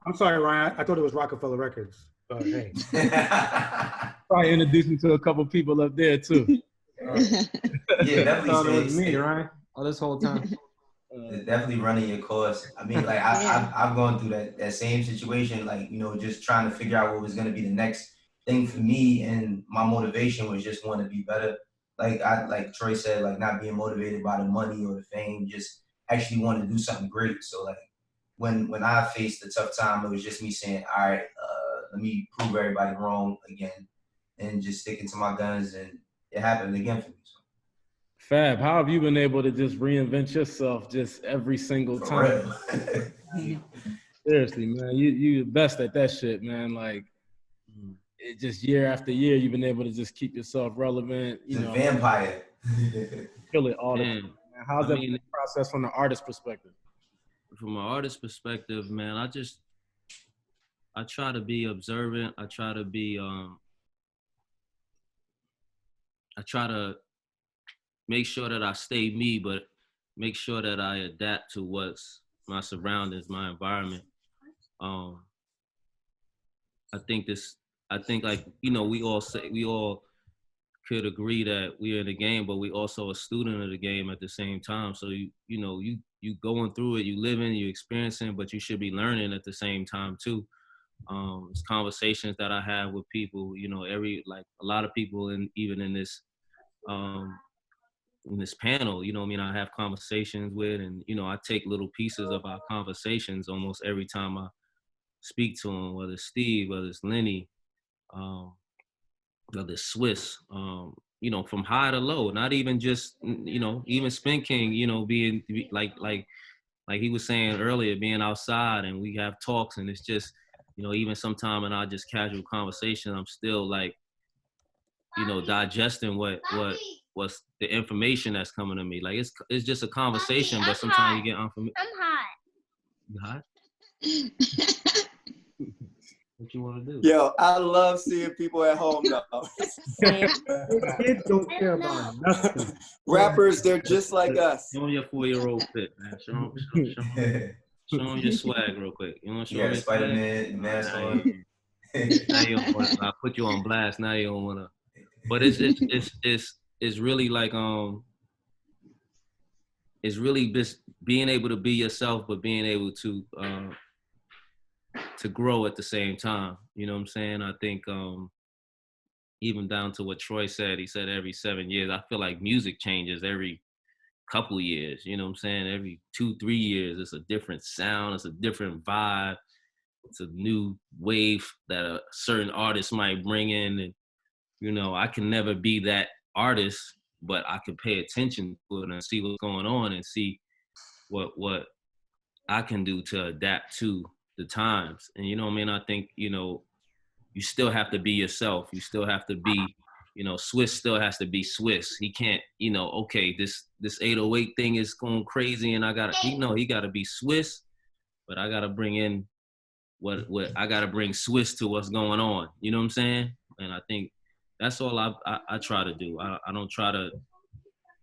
I'm sorry, Ryan. I thought it was Rockefeller Records. But hey. Probably introduced me to a couple people up there too. Yeah, definitely. Thought it was me, Ryan, all this whole time. Definitely running your course. I mean, like I've gone through that same situation, like, just trying to figure out what was going to be the next thing for me. And my motivation was just want to be better. Like Troy said, like not being motivated by the money or the fame, just actually want to do something great. So like when I faced a tough time, it was just me saying, all right, let me prove everybody wrong again, and just sticking to my guns. And it happened again for me. So. Fab, how have you been able to just reinvent yourself just every single time? Seriously, man, you the best at that shit, man. Like, it just year after year, you've been able to just keep yourself relevant. The vampire. Kill it all the time. How's that process from the artist perspective? From an artist perspective, man, I try to be observant. I try to be, I try to make sure that I stay me, but make sure that I adapt to what's my surroundings, my environment. I think like, you know, we all could agree that we're in the game, but we also a student of the game at the same time. So you know, you going through it, you living, you experiencing, but you should be learning at the same time too. It's conversations that I have with people, you know, like a lot of people even in this panel, you know what I mean, I have conversations with, and, you know, I take little pieces of our conversations almost every time I speak to them, whether it's Steve, whether it's Lenny, whether it's Swizz, you know, from high to low, not even just, you know, even Spin King, you know, being like he was saying earlier, being outside and we have talks, and it's just, you know, even sometime in our just casual conversation, I'm still like, you know, digesting what's the information that's coming to me. Like it's just a conversation, but sometimes you get unfamiliar. I'm hot. You hot? What you want to do? Yo, I love seeing people at home though. Kids don't care about nothing. Rappers, they're just like us. Show them your 4-year-old fit, man. Show them your swag real quick. You want to show them your Spider-Man mask on. Now you don't want to. I put you on blast. Now you don't want to. But it's really like it's really just being able to be yourself, but being able to grow at the same time. You know what I'm saying? I think even down to what Troy said, he said every 7 years. I feel like music changes every couple years. You know what I'm saying? Every 2-3 years, it's a different sound. It's a different vibe. It's a new wave that a certain artist might bring in. And, you know, I can never be that artist, but I can pay attention to it and see what's going on and see what I can do to adapt to the times. And, you know what I mean? I think, you know, you still have to be yourself. You still have to be, you know, Swizz still has to be Swizz. He can't, you know, okay, this 808 thing is going crazy and he gotta be Swizz, but I gotta bring in what I gotta bring Swizz to what's going on. You know what I'm saying? And I think that's all I try to do. I don't try to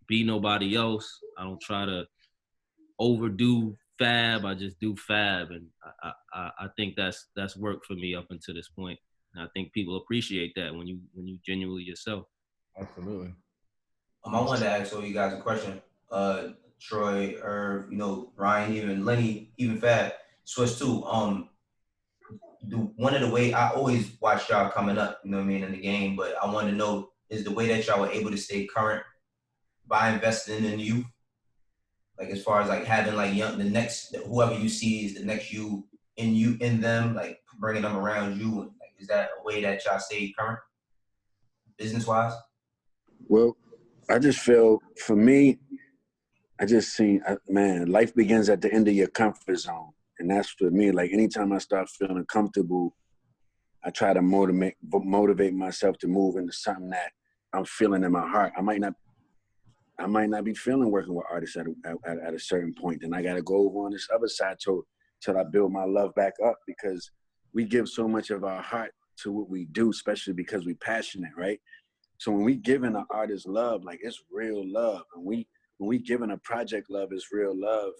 be nobody else. I don't try to overdo Fab. I just do Fab, and I think that's worked for me up until this point. And I think people appreciate that when you genuinely yourself. Absolutely. I wanted to ask all you guys a question. Troy, Irv, you know, Ryan, even Lenny, even Fab, Swizz too. One of the way I always watch y'all coming up, you know what I mean, in the game, but I want to know is the way that y'all were able to stay current by investing in youth. Like as far as like having like the next whoever you see is the next you in them, like bringing them around you. And like, is that a way that y'all stay current, business wise? Well, I just feel for me, I just seen man, life begins at the end of your comfort zone, and that's for me. Like anytime I start feeling comfortable, I try to motivate myself to move into something that I'm feeling in my heart. I might not be feeling working with artists at a certain point. Then I got to go over on this other side till I build my love back up, because we give so much of our heart to what we do, especially because we're passionate, right? So when we giving an artist love, like it's real love. And when we giving a project love, it's real love.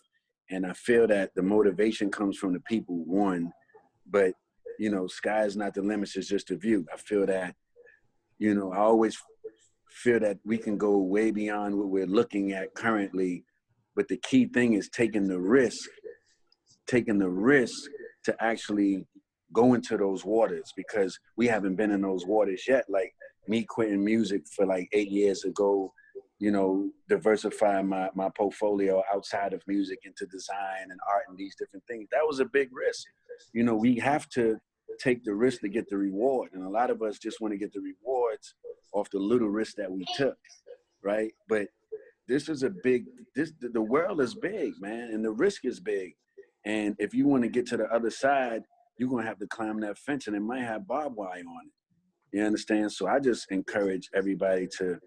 And I feel that the motivation comes from the people, one, but you know, sky is not the limit, it's just a view. I feel that, you know, I always feel that we can go way beyond what we're looking at currently, but the key thing is taking the risk to actually go into those waters, because we haven't been in those waters yet. Like me quitting music for like 8 years ago, you know, diversifying my portfolio outside of music into design and art and these different things. That was a big risk. You know, we have to take the risk to get the reward. And a lot of us just want to get the rewards off the little risk that we took, right? But this is the world is big, man, and the risk is big. And if you want to get to the other side, you're going to have to climb that fence, and it might have barbed wire on it. You understand? So I just encourage everybody to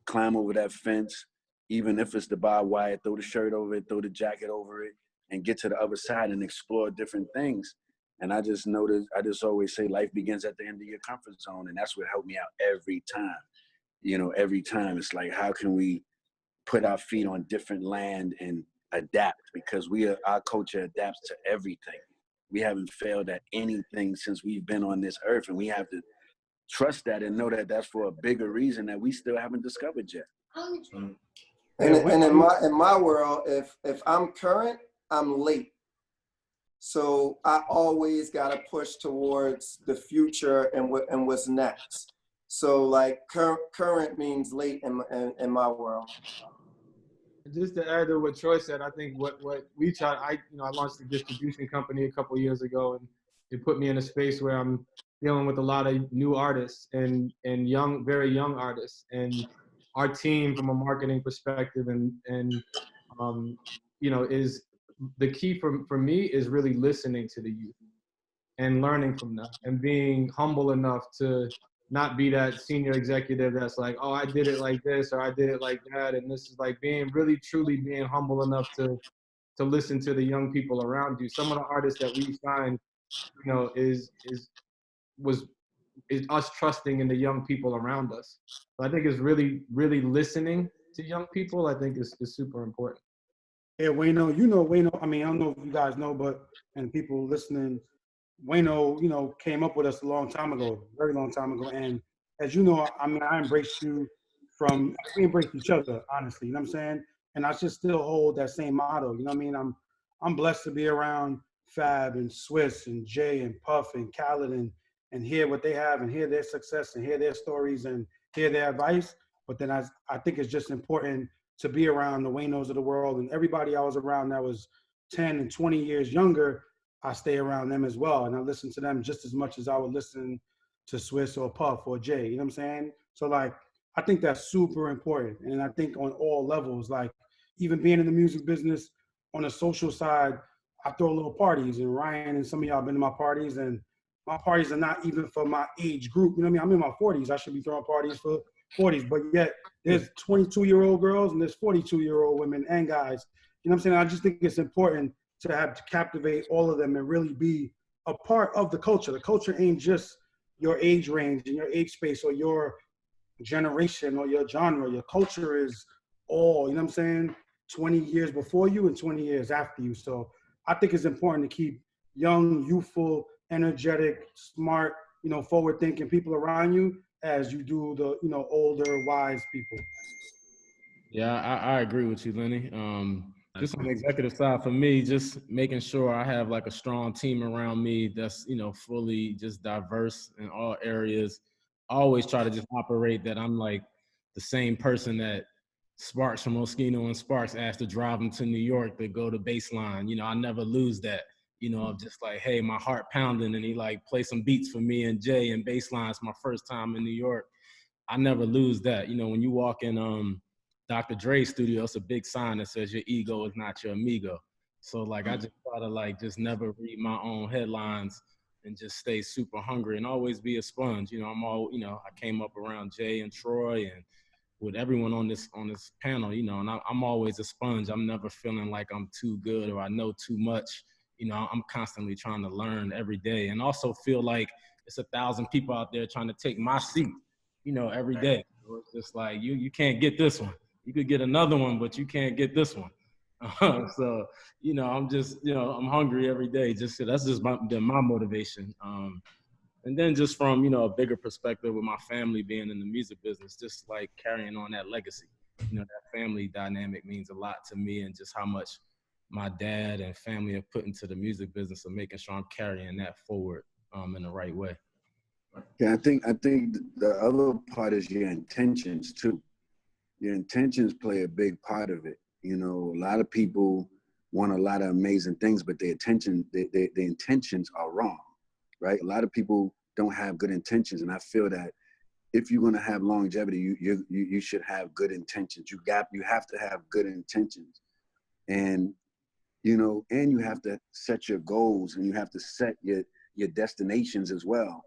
climb over that fence, even if it's the barbed wire, throw the shirt over it, throw the jacket over it, and get to the other side and explore different things. And I just always say life begins at the end of your comfort zone. And that's what helped me out every time. You know, every time it's like, how can we put our feet on different land and adapt? Because our culture adapts to everything. We haven't failed at anything since we've been on this earth, and we have to trust that and know that that's for a bigger reason that we still haven't discovered yet. And in my world, if I'm current, I'm late. So I always got to push towards the future and what's next. So like current means late in my world. Just to add to what Troy said, I think what we try, I launched a distribution company a couple years ago, and it put me in a space where I'm dealing with a lot of new artists and young, very young artists. And our team, from a marketing perspective, is the key for me is really listening to the youth and learning from them and being humble enough to not be that senior executive that's like, oh, I did it like this or I did it like that. And this is like being really, truly being humble enough to listen to the young people around you. Some of the artists that we signed, is us trusting in the young people around us. So I think it's really, really listening to young people, I think is super important. Yeah, Wayno, Wayno, I mean, I don't know if you guys know, and people listening, Wayno, came up with us a long time ago, very long time ago. And as you know, I mean, I embraced you we embraced each other, honestly, you know what I'm saying? And I just still hold that same motto, you know what I mean? I'm blessed to be around Fab and Swizz and Jay and Puff and Khaled and hear what they have and hear their success and hear their stories and hear their advice. But then I think it's just important to be around the Waynos of the world, and everybody I was around that was 10 and 20 years younger, I stay around them as well. And I listen to them just as much as I would listen to Swizz or Puff or Jay, you know what I'm saying? So like, I think that's super important. And I think on all levels, like even being in the music business, on the social side, I throw little parties, and Ryan and some of y'all been to my parties, and my parties are not even for my age group. You know what I mean? I'm in my 40s. I should be throwing parties for 40s, but yet there's 22-year-old girls and there's 42-year-old women and guys. You know what I'm saying? I just think it's important to captivate all of them and really be a part of the culture. The culture ain't just your age range and your age space or your generation or your genre. Your culture is all, you know what I'm saying, 20 years before you and 20 years after you. So I think it's important to keep young, youthful, energetic, smart, forward-thinking people around you as you do the, older, wise people. Yeah, I agree with you, Lenny. Just on the executive side, for me, just making sure I have like a strong team around me that's, fully just diverse in all areas. I always try to just operate that I'm like the same person that Sparks from Moschino and Sparks asked to drive them to New York to go to Baseline. I never lose that. I'm just like, hey, my heart pounding, and he like play some beats for me and Jay, and Baseline's my first time in New York. I never lose that. When you walk in Dr. Dre's studio, it's a big sign that says your ego is not your amigo. So like, I just try to like just never read my own headlines and just stay super hungry and always be a sponge. I came up around Jay and Troy and with everyone on this panel, and I'm always a sponge. I'm never feeling like I'm too good or I know too much. I'm constantly trying to learn every day, and also feel like it's 1,000 people out there trying to take my seat, every day. So it's just like, you can't get this one. You could get another one, but you can't get this one. So, I'm just, I'm hungry every day. That's just been my motivation. And then just from, a bigger perspective with my family being in the music business, just like carrying on that legacy. That family dynamic means a lot to me, and just how much my dad and family have put into the music business and making sure I'm carrying that forward in the right way. Yeah, I think the other part is your intentions too. Your intentions play a big part of it. A lot of people want a lot of amazing things, but the intentions are wrong, right? A lot of people don't have good intentions, and I feel that if you're going to have longevity, you should have good intentions. You have to have good intentions, and and you have to set your goals, and you have to set your destinations as well.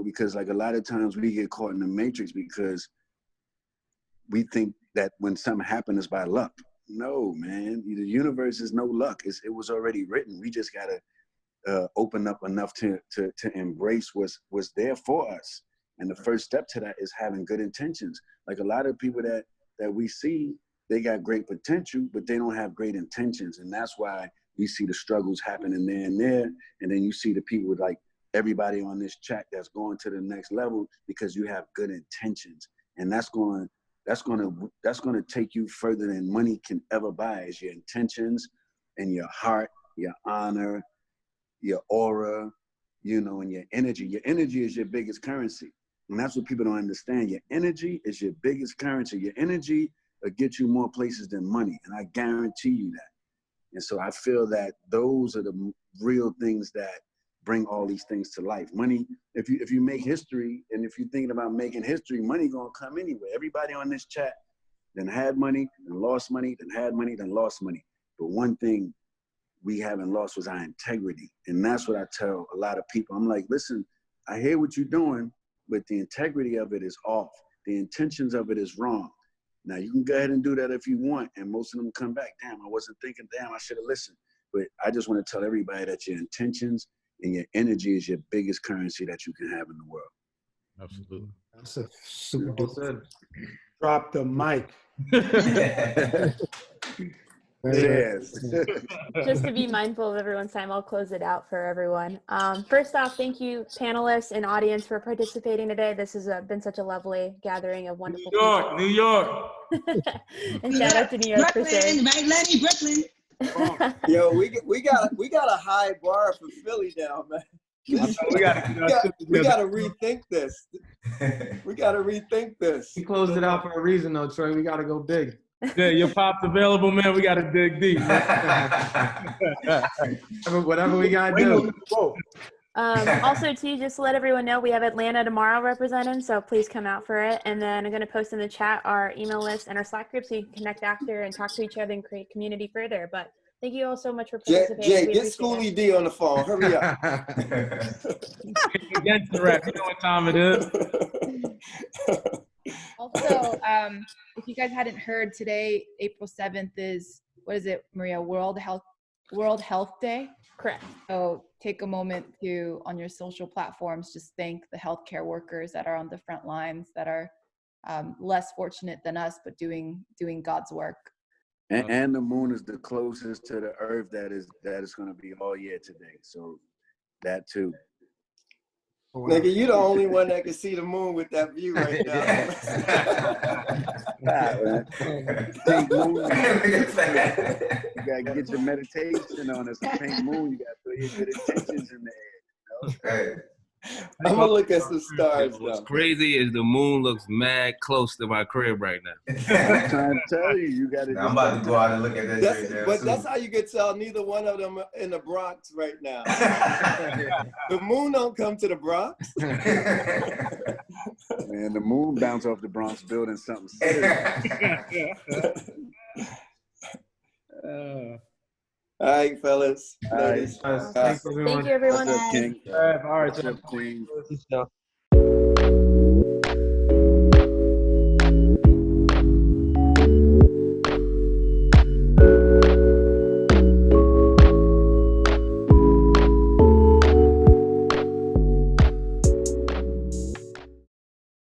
Because like a lot of times we get caught in the matrix because we think that when something happens it's by luck. No, man, the universe is no luck. It was already written. We just gotta open up enough to embrace what's there for us. And the first step to that is having good intentions. Like a lot of people that we see, they got great potential, but they don't have great intentions. And that's why You see the struggles happening there and there, and then you see the people with like everybody on this chat that's going to the next level because you have good intentions, and that's going to take you further than money can ever buy. Is your intentions and your heart, your honor, your aura, you know, and your energy. Your energy is your biggest currency. And that's what people don't understand. Your energy is your biggest currency. Your energy will get you more places than money. And I guarantee you that. And so I feel that those are the real things that bring all these things to life. Money, if you make history, and if you're thinking about making history, money gonna come anyway. Everybody on this chat then had money, then lost money, then had money, then lost money. But one thing we haven't lost was our integrity. And that's what I tell a lot of people. I'm like, listen, I hear what you're doing, but the integrity of it is off. The intentions of it is wrong. Now you can go ahead and do that if you want, and most of them come back, damn, I wasn't thinking, damn, I should have listened. But I just want to tell everybody that your intentions and your energy is your biggest currency that you can have in the world. Absolutely. That's a super Well said. Drop the mic. Yes. Just to be mindful of everyone's time, I'll close it out for everyone. First off, thank you, panelists and audience, for participating today. This has been such a lovely gathering of wonderful people. New York. And shout out to New York for sure. Brooklyn, right, Lenny, Brooklyn. Yo, we got a high bar for Philly now, man. We gotta rethink this. We gotta rethink this. We closed it out for a reason, though, Troy. We gotta go big. Yeah, your pop's available, man. We got to dig deep. Whatever we got to do. Also, too, just to let everyone know, we have Atlanta tomorrow representing, so please come out for it. And then I'm going to post in the chat our email list and our Slack group so you can connect after and talk to each other and create community further. But thank you all so much for participating. Jay, get Schoolie D on the phone. Hurry up. Against the rap. You know what time it is. Also, if you guys hadn't heard, today, April 7th is, what is it, Maria? World Health Day? Correct. So take a moment to, on your social platforms, just thank the healthcare workers that are on the front lines, that are less fortunate than us, but doing God's work. And the moon is the closest to the earth that is going to be all year today. So that too. Nigga, you the only one that can see the moon with that view right now. Pink moon. You gotta get your meditation on. It's a pink moon. You gotta put your good intentions in there. You know? I'm gonna look at some stars. What's crazy is the moon looks mad close to my crib right now. I'm trying to tell you, you gotta. I'm about to go out and look at that. But that's how you can tell neither one of them in the Bronx right now. The moon don't come to the Bronx. Man, the moon bounced off the Bronx building something serious. All right, fellas. All right. Ladies. Thank you, everyone. Thank you, everyone. What's up, King? All right, What's up, Queen? Peace out.